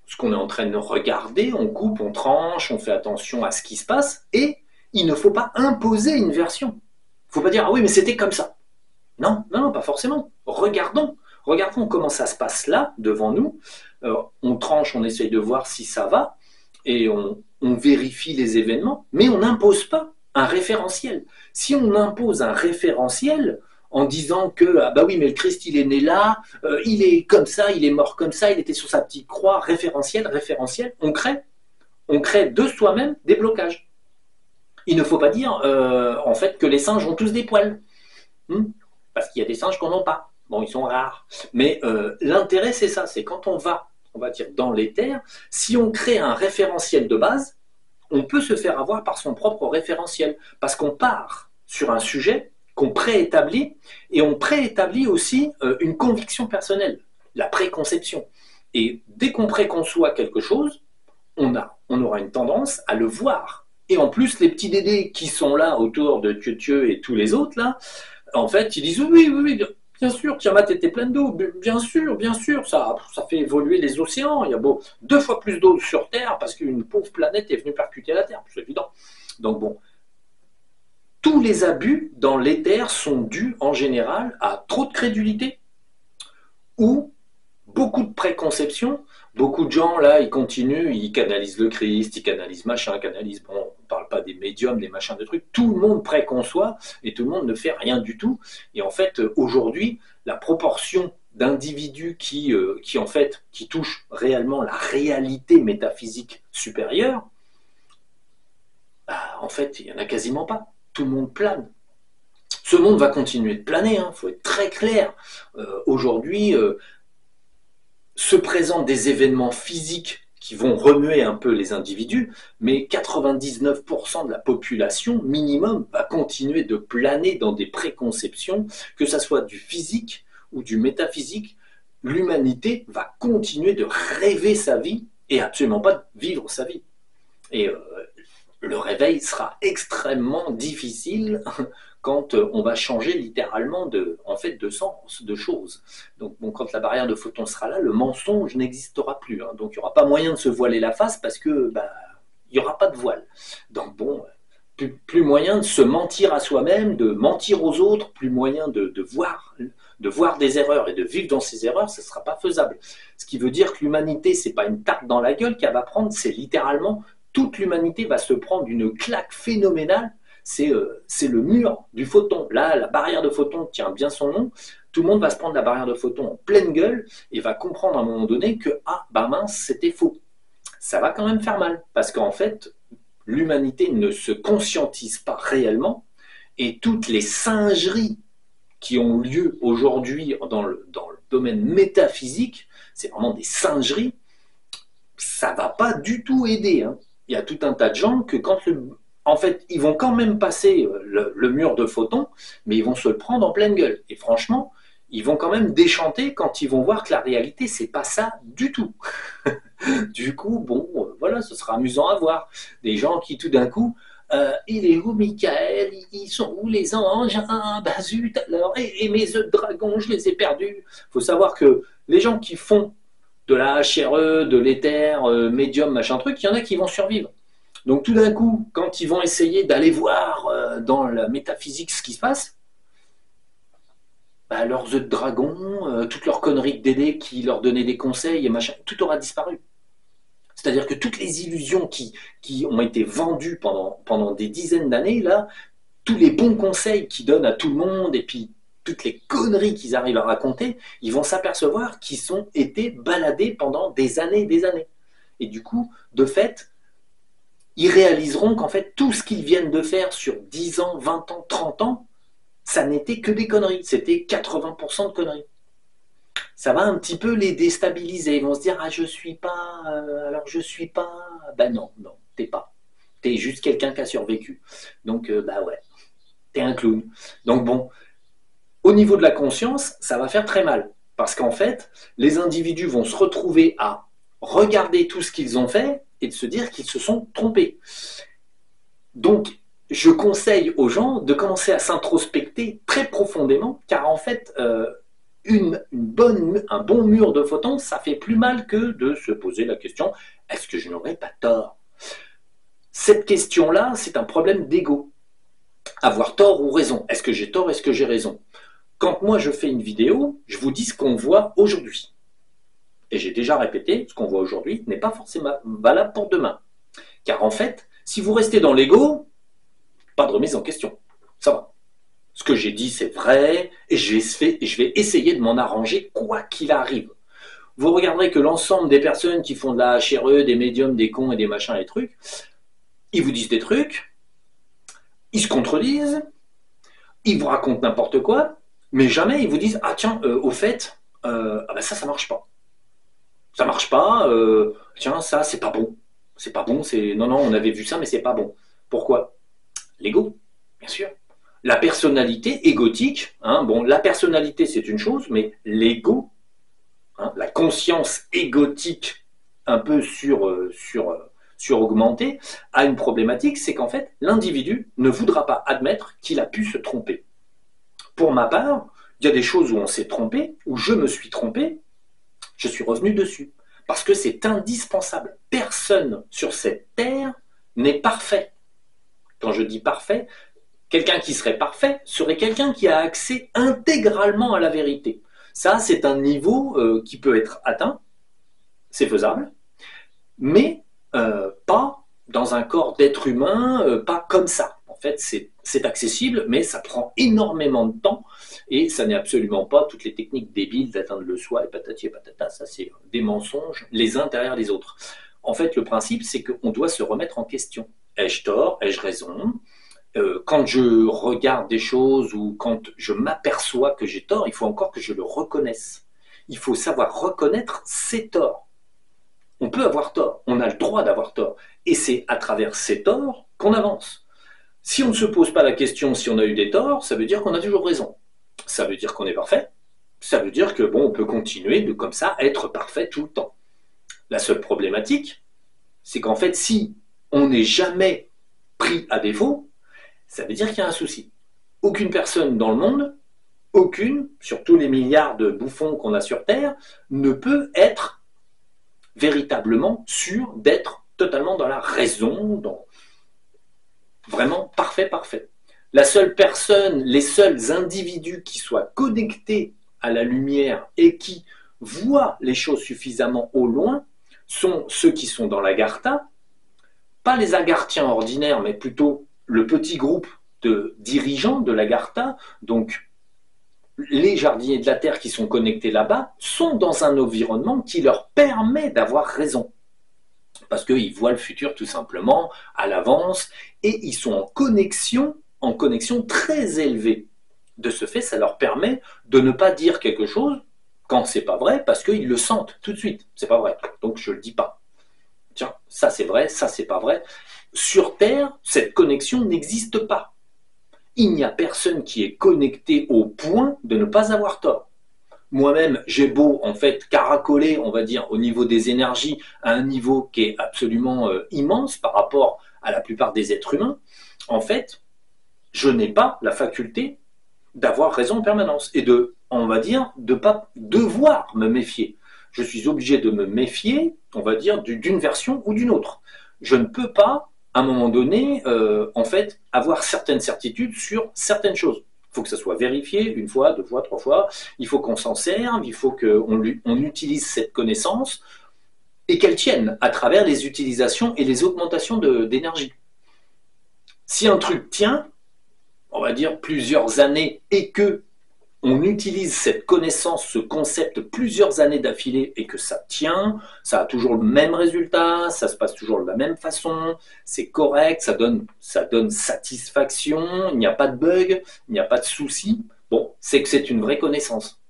ce qu'on est en train de regarder, on coupe, on tranche, on fait attention à ce qui se passe, et il ne faut pas imposer une version. Il ne faut pas dire ah oui, mais c'était comme ça. Non, non, non, pas forcément. Regardons comment ça se passe là, devant nous. On tranche, on essaye de voir si ça va, et on vérifie les événements, mais on n'impose pas un référentiel. Si on impose un référentiel en disant que ah bah oui, mais le Christ il est né là, il est comme ça, il est mort comme ça, il était sur sa petite croix, référentiel, on crée de soi-même des blocages. Il ne faut pas dire en fait que les singes ont tous des poils. Parce qu'il y a des singes qui n'en ont pas. Bon, ils sont rares. Mais l'intérêt, c'est ça, c'est quand on va dire dans l'éther, si on crée un référentiel de base, on peut se faire avoir par son propre référentiel. Parce qu'on part sur un sujet qu'on préétablit, et on préétablit aussi une conviction personnelle, la préconception. Et dès qu'on préconçoit quelque chose, on aura une tendance à le voir. Et en plus, les petits dédés qui sont là autour de Tieu et tous les autres, là, en fait, ils disent oui, oui, oui, bien sûr, Tiamat était pleine d'eau, bien sûr, ça fait évoluer les océans. Il y a 2 fois plus d'eau sur Terre parce qu'une pauvre planète est venue percuter la Terre, c'est évident. Donc bon, tous les abus dans l'éther sont dus en général à trop de crédulité ou beaucoup de préconceptions. Beaucoup de gens, là, ils continuent, ils canalisent le Christ, ils canalisent machin, canalisent, bon, on ne parle pas des médiums, des machins, de trucs, tout le monde préconçoit et tout le monde ne fait rien du tout. Et en fait, aujourd'hui, la proportion d'individus en fait, qui touchent réellement la réalité métaphysique supérieure, bah, en fait, il n'y en a quasiment pas. Tout le monde plane. Ce monde va continuer de planer, il faut être très clair. Aujourd'hui, se présentent des événements physiques qui vont remuer un peu les individus, mais 99% de la population minimum va continuer de planer dans des préconceptions, que ce soit du physique ou du métaphysique. L'humanité va continuer de rêver sa vie et absolument pas de vivre sa vie. Et le réveil sera extrêmement difficile quand on va changer littéralement de sens, de choses. Donc bon, quand la barrière de photons sera là, le mensonge n'existera plus. Hein. Donc il n'y aura pas moyen de se voiler la face parce que il n'y aura pas de voile. Donc bon, plus moyen de se mentir à soi-même, de mentir aux autres, plus moyen de voir des erreurs et de vivre dans ces erreurs, ce ne sera pas faisable. Ce qui veut dire que l'humanité, ce n'est pas une tarte dans la gueule qu'elle va prendre, c'est littéralement toute l'humanité va se prendre une claque phénoménale. C'est le mur du photon. Là, la barrière de photons tient bien son nom. Tout le monde va se prendre la barrière de photons en pleine gueule et va comprendre à un moment donné que ah, bah mince, c'était faux. Ça va quand même faire mal parce qu'en fait, l'humanité ne se conscientise pas réellement et toutes les singeries qui ont lieu aujourd'hui dans le domaine métaphysique, c'est vraiment des singeries, ça ne va pas du tout aider. Hein. Il y a tout un tas de gens que en fait, ils vont quand même passer le mur de photons, mais ils vont se le prendre en pleine gueule. Et franchement, ils vont quand même déchanter quand ils vont voir que la réalité, c'est pas ça du tout. Du coup, bon, voilà, ce sera amusant à voir. Des gens qui, tout d'un coup, il est où Michael? Ils sont où les anges? Ah, bah zut, alors, et mes œufs de dragon, je les ai perdus. Il faut savoir que les gens qui font de la HRE, de l'éther, médium, machin truc, il y en a qui vont survivre. Donc tout d'un coup, quand ils vont essayer d'aller voir dans la métaphysique ce qui se passe, bah, leurs œufs de dragon, toutes leurs conneries de Dédé qui leur donnaient des conseils et machin, tout aura disparu. C'est-à-dire que toutes les illusions qui ont été vendues pendant des dizaines d'années, là, tous les bons conseils qu'ils donnent à tout le monde et puis toutes les conneries qu'ils arrivent à raconter, ils vont s'apercevoir qu'ils ont été baladés pendant des années et des années. Et du coup, de fait, ils réaliseront qu'en fait, tout ce qu'ils viennent de faire sur 10 ans, 20 ans, 30 ans, ça n'était que des conneries. C'était 80% de conneries. Ça va un petit peu les déstabiliser. Ils vont se dire, ah, je suis pas, alors je suis pas. Ben non, non, t'es pas. T'es juste quelqu'un qui a survécu. Donc, bah ouais, t'es un clown. Donc bon, au niveau de la conscience, ça va faire très mal. Parce qu'en fait, les individus vont se retrouver à regarder tout ce qu'ils ont fait et de se dire qu'ils se sont trompés. Donc, je conseille aux gens de commencer à s'introspecter très profondément, car en fait, un bon mur de photons, ça fait plus mal que de se poser la question, est-ce que je n'aurais pas tort? Cette question-là, c'est un problème d'ego. Avoir tort ou raison. Est-ce que j'ai tort, est-ce que j'ai raison? Quand moi je fais une vidéo, je vous dis ce qu'on voit aujourd'hui. Et j'ai déjà répété, ce qu'on voit aujourd'hui n'est pas forcément valable pour demain. Car en fait, si vous restez dans l'ego, pas de remise en question. Ça va. Ce que j'ai dit, c'est vrai, et je vais essayer de m'en arranger quoi qu'il arrive. Vous regarderez que l'ensemble des personnes qui font de la HRE, des médiums, des cons et des machins et trucs, ils vous disent des trucs, ils se contredisent, ils vous racontent n'importe quoi, mais jamais ils vous disent ah tiens, au fait, ah ben ça marche pas. Ça marche pas, tiens, ça c'est pas bon. C'est pas bon, c'est. Non, non, on avait vu ça, mais c'est pas bon. Pourquoi? L'ego, bien sûr. La personnalité égotique, hein, bon, la personnalité c'est une chose, mais l'ego, hein, la conscience égotique un peu sur-augmentée, a une problématique, c'est qu'en fait, l'individu ne voudra pas admettre qu'il a pu se tromper. Pour ma part, il y a des choses où on s'est trompé, où je me suis trompé, je suis revenu dessus. Parce que c'est indispensable. Personne sur cette terre n'est parfait. Quand je dis parfait, quelqu'un qui serait parfait serait quelqu'un qui a accès intégralement à la vérité. Ça, c'est un niveau qui peut être atteint, c'est faisable, mais pas dans un corps d'être humain, pas comme ça. En fait, c'est accessible, mais ça prend énormément de temps et ça n'est absolument pas toutes les techniques débiles d'atteindre le soi et patati et patata. Ça, c'est des mensonges les uns derrière les autres. En fait, le principe, c'est qu'on doit se remettre en question. Ai-je tort? Ai-je raison? Quand je regarde des choses ou quand je m'aperçois que j'ai tort, il faut encore que je le reconnaisse. Il faut savoir reconnaître ses torts. On peut avoir tort, on a le droit d'avoir tort. Et c'est à travers ces torts qu'on avance. Si on ne se pose pas la question si on a eu des torts, ça veut dire qu'on a toujours raison. Ça veut dire qu'on est parfait. Ça veut dire que bon, on peut continuer de comme ça être parfait tout le temps. La seule problématique, c'est qu'en fait, si on n'est jamais pris à défaut, ça veut dire qu'il y a un souci. Aucune personne dans le monde, aucune, sur tous les milliards de bouffons qu'on a sur Terre, ne peut être véritablement sûr d'être totalement dans la raison, dans vraiment parfait. La seule personne, les seuls individus qui soient connectés à la lumière et qui voient les choses suffisamment au loin sont ceux qui sont dans l'Agartha, pas les Agarthiens ordinaires, mais plutôt le petit groupe de dirigeants de l'Agartha, donc les jardiniers de la Terre qui sont connectés là-bas, sont dans un environnement qui leur permet d'avoir raison. Parce qu'ils voient le futur tout simplement à l'avance et ils sont en connexion très élevée. De ce fait, ça leur permet de ne pas dire quelque chose quand c'est pas vrai parce qu'ils le sentent tout de suite. C'est pas vrai, donc je le dis pas. Tiens, ça c'est vrai, ça c'est pas vrai. Sur Terre, cette connexion n'existe pas. Il n'y a personne qui est connecté au point de ne pas avoir tort. Moi-même, j'ai beau en fait caracoler, on va dire, au niveau des énergies, à un niveau qui est absolument immense par rapport à la plupart des êtres humains, en fait, je n'ai pas la faculté d'avoir raison en permanence et de, on va dire, de pas devoir me méfier. Je suis obligé de me méfier, on va dire, d'une version ou d'une autre. Je ne peux pas, à un moment donné, en fait, avoir certaines certitudes sur certaines choses. Il faut que ça soit vérifié une fois, deux fois, trois fois. Il faut qu'on s'en serve, il faut qu'on utilise cette connaissance et qu'elle tienne à travers les utilisations et les augmentations d'énergie. Si un truc tient, on va dire plusieurs années et que on utilise cette connaissance, ce concept plusieurs années d'affilée et que ça tient, ça a toujours le même résultat, ça se passe toujours de la même façon, c'est correct, ça donne satisfaction, il n'y a pas de bug, il n'y a pas de souci, bon, c'est que c'est une vraie connaissance.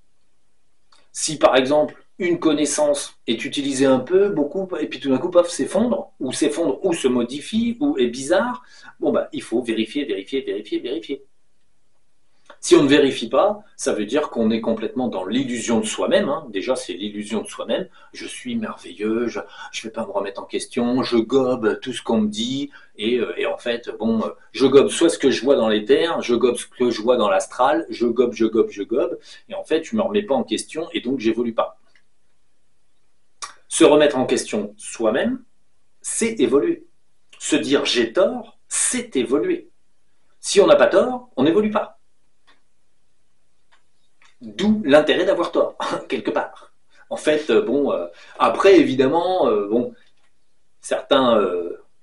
Si par exemple, une connaissance est utilisée un peu, beaucoup, et puis tout d'un coup, paf, s'effondre, ou se modifie, ou est bizarre, bon, bah, il faut vérifier, vérifier, vérifier, vérifier. Si on ne vérifie pas, ça veut dire qu'on est complètement dans l'illusion de soi-même. Hein. Déjà, c'est l'illusion de soi-même. Je suis merveilleux, je ne vais pas me remettre en question, je gobe tout ce qu'on me dit. Et en fait, bon, je gobe soit ce que je vois dans les terres, je gobe ce que je vois dans l'astral, je gobe, je gobe, je gobe. Et en fait, je ne me remets pas en question et donc j'évolue pas. Se remettre en question soi-même, c'est évoluer. Se dire j'ai tort, c'est évoluer. Si on n'a pas tort, on n'évolue pas. D'où l'intérêt d'avoir tort, quelque part. En fait, bon, après, évidemment, bon, certains,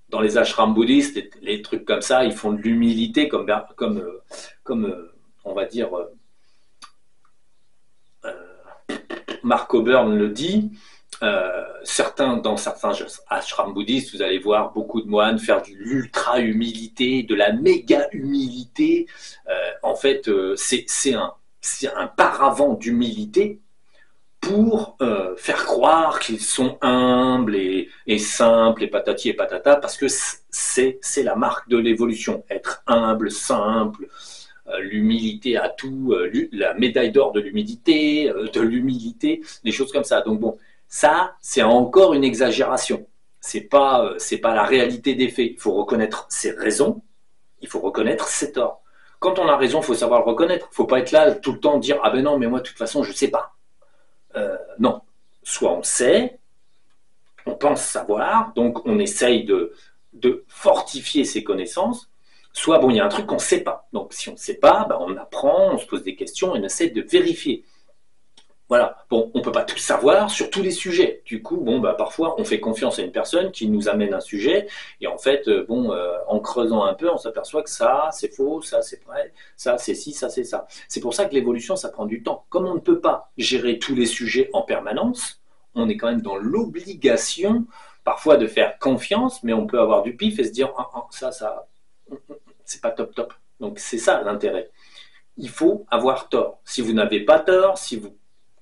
dans les ashrams bouddhistes, les trucs comme ça, ils font de l'humilité, comme on va dire, Mark Coburn le dit. Dans certains ashrams bouddhistes, vous allez voir beaucoup de moines faire de l'ultra-humilité, de la méga-humilité. En fait, c'est un paravent d'humilité pour faire croire qu'ils sont humbles et simples et patati et patata, parce que c'est la marque de l'évolution. Être humble, simple, l'humilité à tout, la médaille d'or de l'humilité, des choses comme ça. Donc bon, ça, c'est encore une exagération. C'est pas la réalité des faits. Il faut reconnaître ses raisons, il faut reconnaître ses torts. Quand on a raison, il faut savoir le reconnaître. Il ne faut pas être là tout le temps dire ah ben non, mais moi de toute façon je ne sais pas. Non, soit on sait, on pense savoir, donc on essaye de fortifier ses connaissances, soit bon, il y a un truc qu'on ne sait pas. Donc si on ne sait pas, ben, on apprend, on se pose des questions et on essaie de vérifier. Voilà, bon, on ne peut pas tout savoir sur tous les sujets. Du coup, bon, bah, parfois, on fait confiance à une personne qui nous amène un sujet, et en fait, bon, en creusant un peu, on s'aperçoit que ça, c'est faux, ça, c'est vrai, ça, c'est ci, ça, c'est ça. C'est pour ça que l'évolution, ça prend du temps. Comme on ne peut pas gérer tous les sujets en permanence, on est quand même dans l'obligation, parfois, de faire confiance, mais on peut avoir du pif et se dire, ça, c'est pas top, top. Donc, c'est ça l'intérêt. Il faut avoir tort. Si vous n'avez pas tort, si vous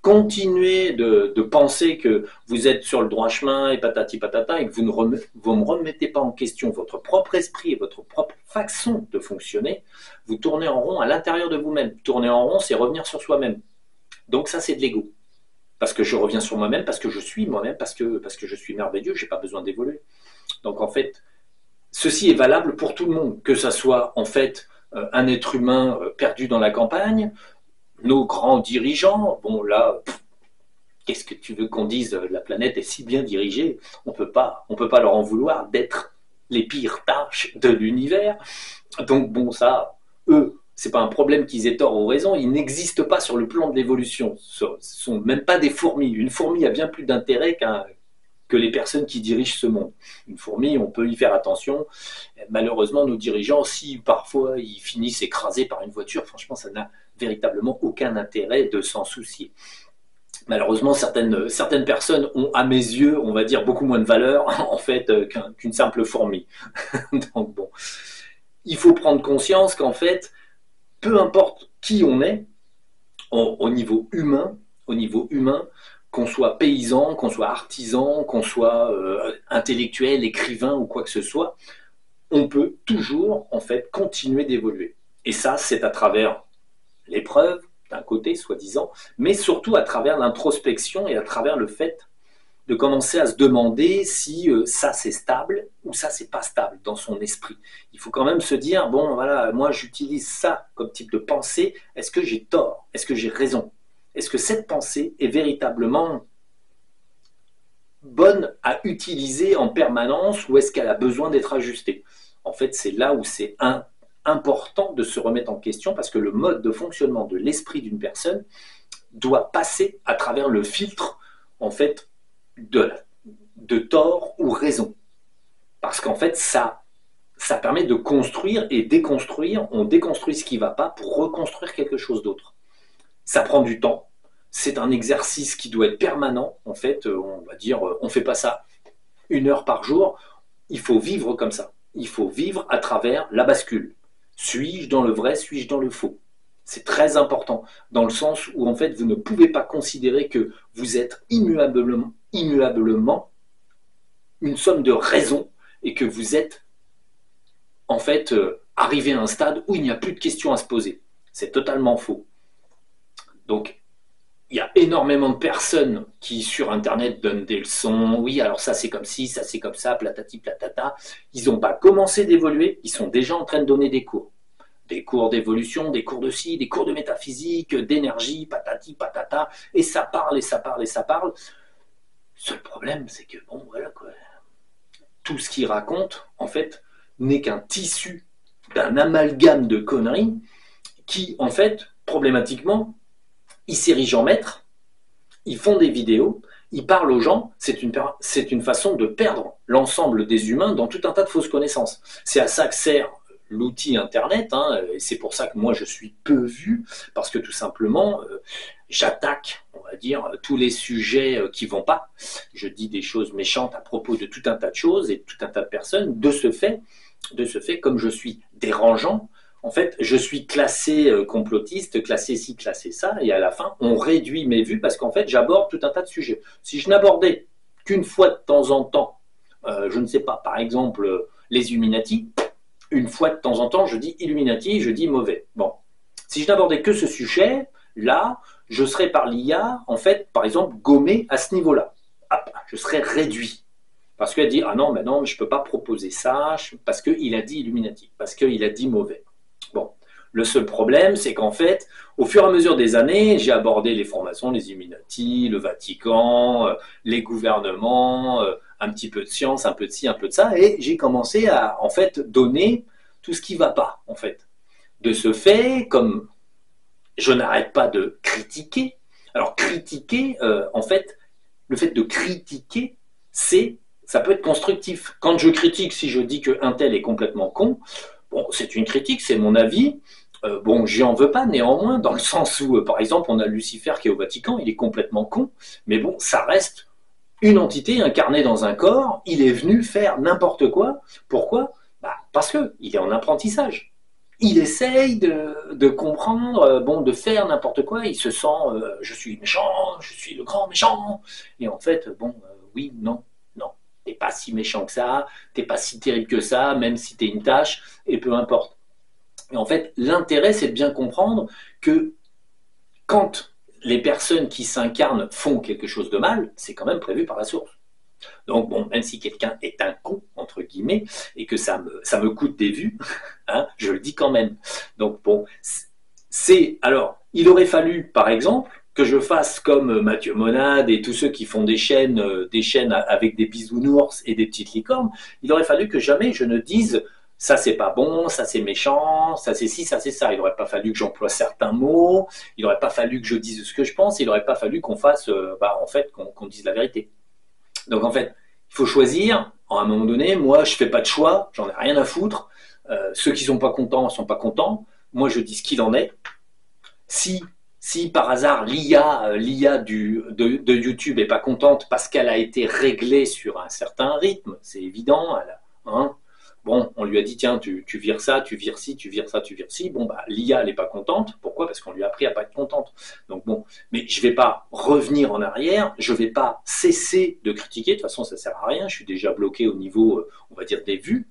continuez de penser que vous êtes sur le droit chemin et patati patata et que vous ne remettez pas en question votre propre esprit et votre propre façon de fonctionner, vous tournez en rond à l'intérieur de vous-même. Tourner en rond, c'est revenir sur soi-même. Donc ça, c'est de l'ego. Parce que je reviens sur moi-même, parce que je suis moi-même, parce que je suis merveilleux, je n'ai pas besoin d'évoluer. Donc en fait, ceci est valable pour tout le monde, que ça soit en fait un être humain perdu dans la campagne, nos grands dirigeants, bon là, qu'est-ce que tu veux qu'on dise? La planète est si bien dirigée, on peut pas leur en vouloir d'être les pires tâches de l'univers. Donc bon, ça, eux, c'est pas un problème qu'ils aient tort ou raison, ils n'existent pas sur le plan de l'évolution. Ce sont même pas des fourmis. Une fourmi a bien plus d'intérêt que les personnes qui dirigent ce monde. Une fourmi, on peut y faire attention. Malheureusement, nos dirigeants, si parfois ils finissent écrasés par une voiture, franchement, ça n'a véritablement aucun intérêt de s'en soucier. Malheureusement, certaines personnes ont, à mes yeux, on va dire, beaucoup moins de valeur, en fait, qu'une simple fourmi. Donc bon, il faut prendre conscience qu'en fait, peu importe qui on est, au niveau humain, qu'on soit paysan, qu'on soit artisan, qu'on soit intellectuel, écrivain ou quoi que ce soit, on peut toujours en fait continuer d'évoluer. Et ça, c'est à travers l'épreuve, d'un côté, soi-disant, mais surtout à travers l'introspection et à travers le fait de commencer à se demander si ça c'est stable ou ça c'est pas stable dans son esprit. Il faut quand même se dire, bon voilà, moi j'utilise ça comme type de pensée, est-ce que j'ai tort? Est-ce que j'ai raison? Est-ce que cette pensée est véritablement bonne à utiliser en permanence ou est-ce qu'elle a besoin d'être ajustée? En fait, c'est là où c'est important de se remettre en question parce que le mode de fonctionnement de l'esprit d'une personne doit passer à travers le filtre en fait de tort ou raison. Parce qu'en fait, ça permet de construire et déconstruire. On déconstruit ce qui ne va pas pour reconstruire quelque chose d'autre. Ça prend du temps. C'est un exercice qui doit être permanent. En fait, on va dire, on ne fait pas ça 1 heure par jour. Il faut vivre comme ça. Il faut vivre à travers la bascule. Suis-je dans le vrai? Suis-je dans le faux? C'est très important, dans le sens où en fait vous ne pouvez pas considérer que vous êtes immuablement une somme de raison et que vous êtes en fait arrivé à un stade où il n'y a plus de questions à se poser. C'est totalement faux. Donc il y a énormément de personnes qui sur internet donnent des leçons, oui alors ça c'est comme ci, ça c'est comme ça, platati platata. Ils n'ont pas commencé d'évoluer, ils sont déjà en train de donner des cours. Des cours d'évolution, des cours de ci, des cours de métaphysique, d'énergie, patati patata, et ça parle, et ça parle, et ça parle. Seul problème, c'est que bon voilà quoi. Tout ce qu'ils racontent, en fait, n'est qu'un tissu d'un amalgame de conneries qui, en fait, problématiquement, ils s'érigent en maîtres, ils font des vidéos, ils parlent aux gens, c'est une façon de perdre l'ensemble des humains dans tout un tas de fausses connaissances. C'est à ça que sert l'outil Internet, hein, et c'est pour ça que moi je suis peu vu, parce que tout simplement, j'attaque, on va dire, tous les sujets qui vont pas. Je dis des choses méchantes à propos de tout un tas de choses et de tout un tas de personnes. De ce fait, comme je suis dérangeant, en fait, je suis classé complotiste, classé ci, classé ça, et à la fin, on réduit mes vues parce qu'en fait, j'aborde tout un tas de sujets. Si je n'abordais qu'une fois de temps en temps, je ne sais pas, par exemple, les Illuminati, une fois de temps en temps, je dis Illuminati, je dis mauvais. Bon, si je n'abordais que ce sujet, là, je serais par l'IA, en fait, par exemple, gommé à ce niveau-là. Hop, je serais réduit. Parce qu'elle dit, ah non, mais non, je ne peux pas proposer ça, parce qu'il a dit Illuminati, parce qu'il a dit mauvais. Bon, le seul problème, c'est qu'en fait, au fur et à mesure des années, j'ai abordé les formations, les Illuminati, le Vatican, les gouvernements, un petit peu de science, un peu de ci, un peu de ça, et j'ai commencé à, en fait, donner tout ce qui ne va pas, en fait. De ce fait, comme je n'arrête pas de critiquer, alors critiquer, en fait, le fait de critiquer, ça peut être constructif. Quand je critique, si je dis qu'un tel est complètement con, bon, c'est une critique, c'est mon avis. Bon, j'y en veux pas néanmoins, dans le sens où, par exemple, on a Lucifer qui est au Vatican, il est complètement con, mais bon, ça reste une entité incarnée dans un corps, il est venu faire n'importe quoi. Pourquoi? Parce qu'il est en apprentissage. Il essaye de comprendre, bon, de faire n'importe quoi, il se sent, je suis méchant, je suis le grand méchant, et en fait, bon, oui, non, non, t'es pas si méchant que ça, t'es pas si terrible que ça, même si t'es une tâche, et peu importe. Et en fait, l'intérêt, c'est de bien comprendre que quand les personnes qui s'incarnent font quelque chose de mal, c'est quand même prévu par la source. Donc, bon, même si quelqu'un est un con, entre guillemets, et que ça me coûte des vues, hein, je le dis quand même. Donc, bon, alors, il aurait fallu, par exemple, que je fasse comme Mathieu Monade et tous ceux qui font des chaînes avec des bisounours et des petites licornes, il aurait fallu que jamais je ne dise ça c'est pas bon, ça c'est méchant, ça c'est ci, ça c'est ça. Il n'aurait pas fallu que j'emploie certains mots, il n'aurait pas fallu que je dise ce que je pense, il n'aurait pas fallu qu'on fasse, en fait, qu'on dise la vérité. Donc en fait, il faut choisir. À un moment donné, moi, je fais pas de choix, j'en ai rien à foutre. Ceux qui sont pas contents sont pas contents. Moi, je dis ce qu'il en est. Si par hasard l'IA de YouTube est pas contente parce qu'elle a été réglée sur un certain rythme, c'est évident. Hein, bon, on lui a dit tiens, tu vires ça, tu vires ci, tu vires ça, tu vires ci. Bon, l'IA elle n'est pas contente. Pourquoi? Parce qu'on lui a appris à pas être contente. Donc bon, mais je vais pas revenir en arrière, je vais pas cesser de critiquer. De toute façon, ça sert à rien. Je suis déjà bloqué au niveau, on va dire, des vues.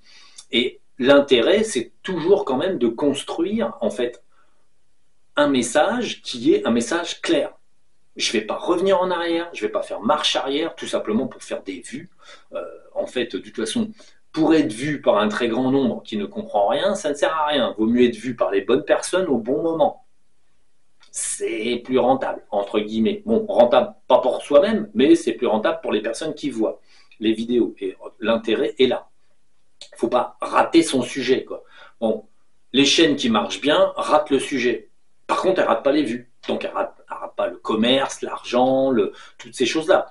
Et l'intérêt, c'est toujours quand même de construire en fait un message qui est un message clair. Je ne vais pas revenir en arrière, je ne vais pas faire marche arrière, tout simplement pour faire des vues. En fait, de toute façon, pour être vu par un très grand nombre qui ne comprend rien, ça ne sert à rien. Vaut mieux être vu par les bonnes personnes au bon moment. C'est plus rentable, entre guillemets. Bon, rentable pas pour soi-même, mais c'est plus rentable pour les personnes qui voient les vidéos. Et l'intérêt est là. Il ne faut pas rater son sujet, quoi. Bon, les chaînes qui marchent bien ratent le sujet. Par contre, elles ne ratent pas les vues. Donc, elles ne ratent pas le commerce, l'argent, toutes ces choses-là.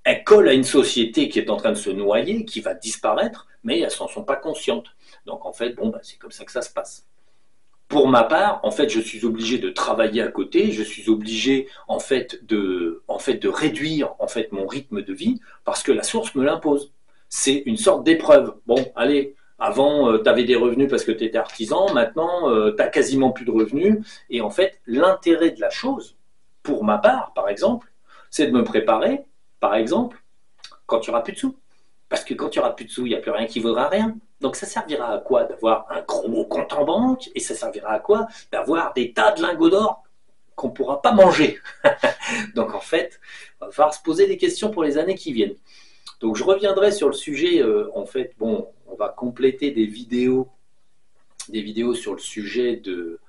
Elles collent à une société qui est en train de se noyer, qui va disparaître, mais elles s'en sont pas conscientes. Donc, en fait, bon, c'est comme ça que ça se passe. Pour ma part, en fait, je suis obligé de travailler à côté, je suis obligé, en fait, de réduire, mon rythme de vie, parce que la source me l'impose. C'est une sorte d'épreuve. Bon, allez, Avant, tu avais des revenus parce que tu étais artisan, maintenant, tu n'as quasiment plus de revenus. Et en fait, l'intérêt de la chose, pour ma part, par exemple, c'est de me préparer, par exemple, quand tu n'auras plus de sous. Parce que quand tu n'auras plus de sous, il n'y a plus rien qui vaudra rien. Donc ça servira à quoi d'avoir un gros compte en banque et ça servira à quoi d'avoir des tas de lingots d'or qu'on ne pourra pas manger. Donc en fait, il va falloir se poser des questions pour les années qui viennent. Donc je reviendrai sur le sujet, en fait, bon, on va compléter des vidéos sur le sujet de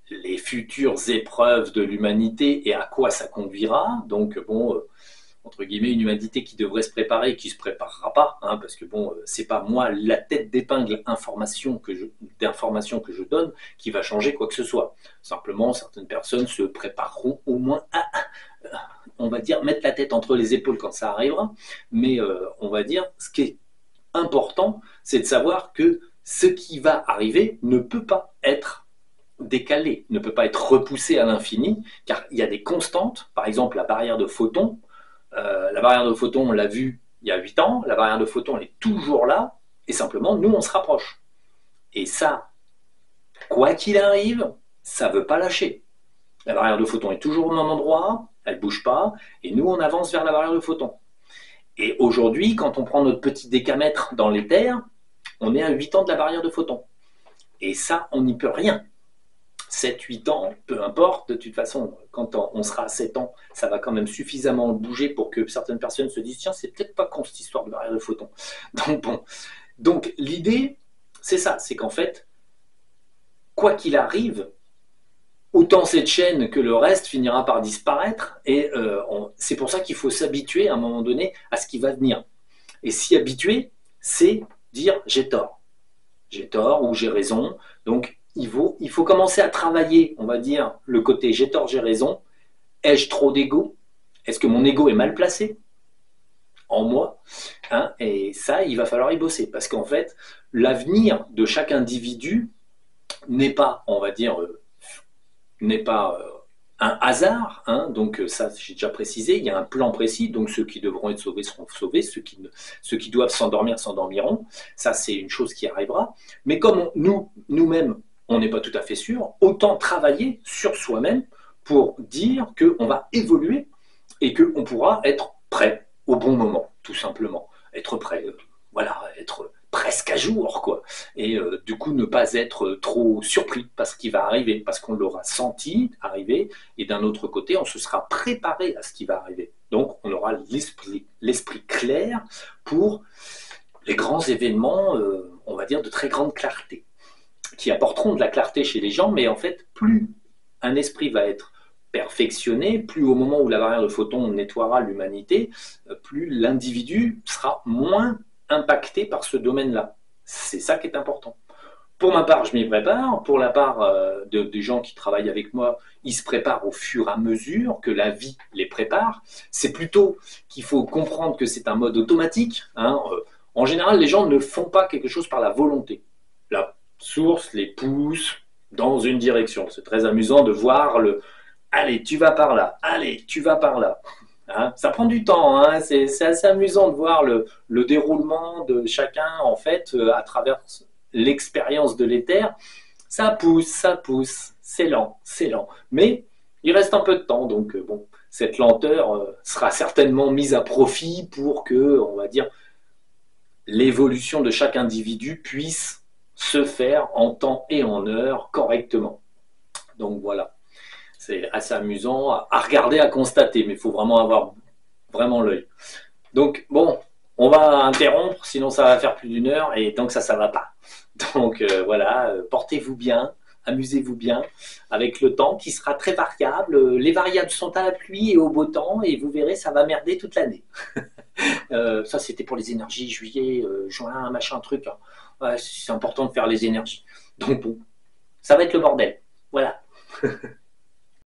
les futures épreuves de l'humanité et à quoi ça conduira. Donc bon, entre guillemets, une humanité qui devrait se préparer et qui ne se préparera pas, hein, parce que bon, c'est pas moi la tête d'épingle d'information que je donne qui va changer quoi que ce soit. Simplement, certaines personnes se prépareront au moins à, on va dire, mettre la tête entre les épaules quand ça arrivera, mais on va dire, ce qui est important, c'est de savoir que ce qui va arriver ne peut pas être décalé, ne peut pas être repoussé à l'infini, car il y a des constantes, par exemple la barrière de photons. La barrière de photons, on l'a vu il y a 8 ans, la barrière de photons, elle est toujours là, et simplement, nous, on se rapproche. Et ça, quoi qu'il arrive, ça ne veut pas lâcher. La barrière de photons est toujours au même endroit, elle ne bouge pas, et nous, on avance vers la barrière de photons. Et aujourd'hui, quand on prend notre petit décamètre dans l'éther, on est à 8 ans de la barrière de photons. Et ça, on n'y peut rien. 7-8 ans, peu importe, de toute façon, quand on sera à 7 ans, ça va quand même suffisamment bouger pour que certaines personnes se disent, tiens, c'est peut-être pas con cette histoire de barrière de photons. Donc bon, donc l'idée, c'est ça, c'est qu'en fait, quoi qu'il arrive, autant cette chaîne que le reste finira par disparaître, et c'est pour ça qu'il faut s'habituer à un moment donné à ce qui va venir. Et s'y habituer, c'est dire j'ai tort ou j'ai raison, donc il faut commencer à travailler, on va dire, le côté j'ai tort, j'ai raison. Ai-je trop d'ego? Est-ce que mon ego est mal placé en moi, hein? Et ça, il va falloir y bosser. Parce qu'en fait, l'avenir de chaque individu n'est pas, on va dire, n'est pas un hasard, hein. Donc ça, j'ai déjà précisé, il y a un plan précis, donc ceux qui devront être sauvés seront sauvés, ceux qui doivent s'endormir s'endormiront. Ça, c'est une chose qui arrivera. Mais comme nous-mêmes, on n'est pas tout à fait sûr, autant travailler sur soi-même pour dire qu'on va évoluer et qu'on pourra être prêt au bon moment, tout simplement. Être prêt, voilà, être presque à jour, quoi. Et du coup, ne pas être trop surpris par ce qui va arriver, parce qu'on l'aura senti arriver, et d'un autre côté, on se sera préparé à ce qui va arriver. Donc, on aura l'esprit clair pour les grands événements, on va dire, de très grande clarté, qui apporteront de la clarté chez les gens, mais en fait, plus un esprit va être perfectionné, plus au moment où la barrière de photons nettoiera l'humanité, plus l'individu sera moins impacté par ce domaine-là. C'est ça qui est important. Pour ma part, je m'y prépare. Pour la part des gens qui travaillent avec moi, ils se préparent au fur et à mesure que la vie les prépare. C'est plutôt qu'il faut comprendre que c'est un mode automatique, hein. En général, les gens ne font pas quelque chose par la volonté. La source les pousse dans une direction. C'est très amusant de voir le « allez, tu vas par là, allez, tu vas par là ». Hein, ça prend du temps, hein, c'est assez amusant de voir le déroulement de chacun en fait à travers l'expérience de l'éther. Ça pousse, c'est lent, mais il reste un peu de temps, donc bon, cette lenteur sera certainement mise à profit pour que, on va dire, l'évolution de chaque individu puisse se faire en temps et en heure correctement. Donc voilà. C'est assez amusant à regarder, à constater, mais il faut vraiment avoir vraiment l'œil. Donc, bon, on va interrompre, sinon ça va faire plus d'une heure, et donc ça va pas. Donc, voilà, portez-vous bien, amusez-vous bien, avec le temps qui sera très variable. Les variables sont à la pluie et au beau temps, et vous verrez, ça va merder toute l'année. Ça, c'était pour les énergies, juillet, juin, machin, truc. Hein. Ouais, c'est important de faire les énergies. Donc, bon, ça va être le bordel.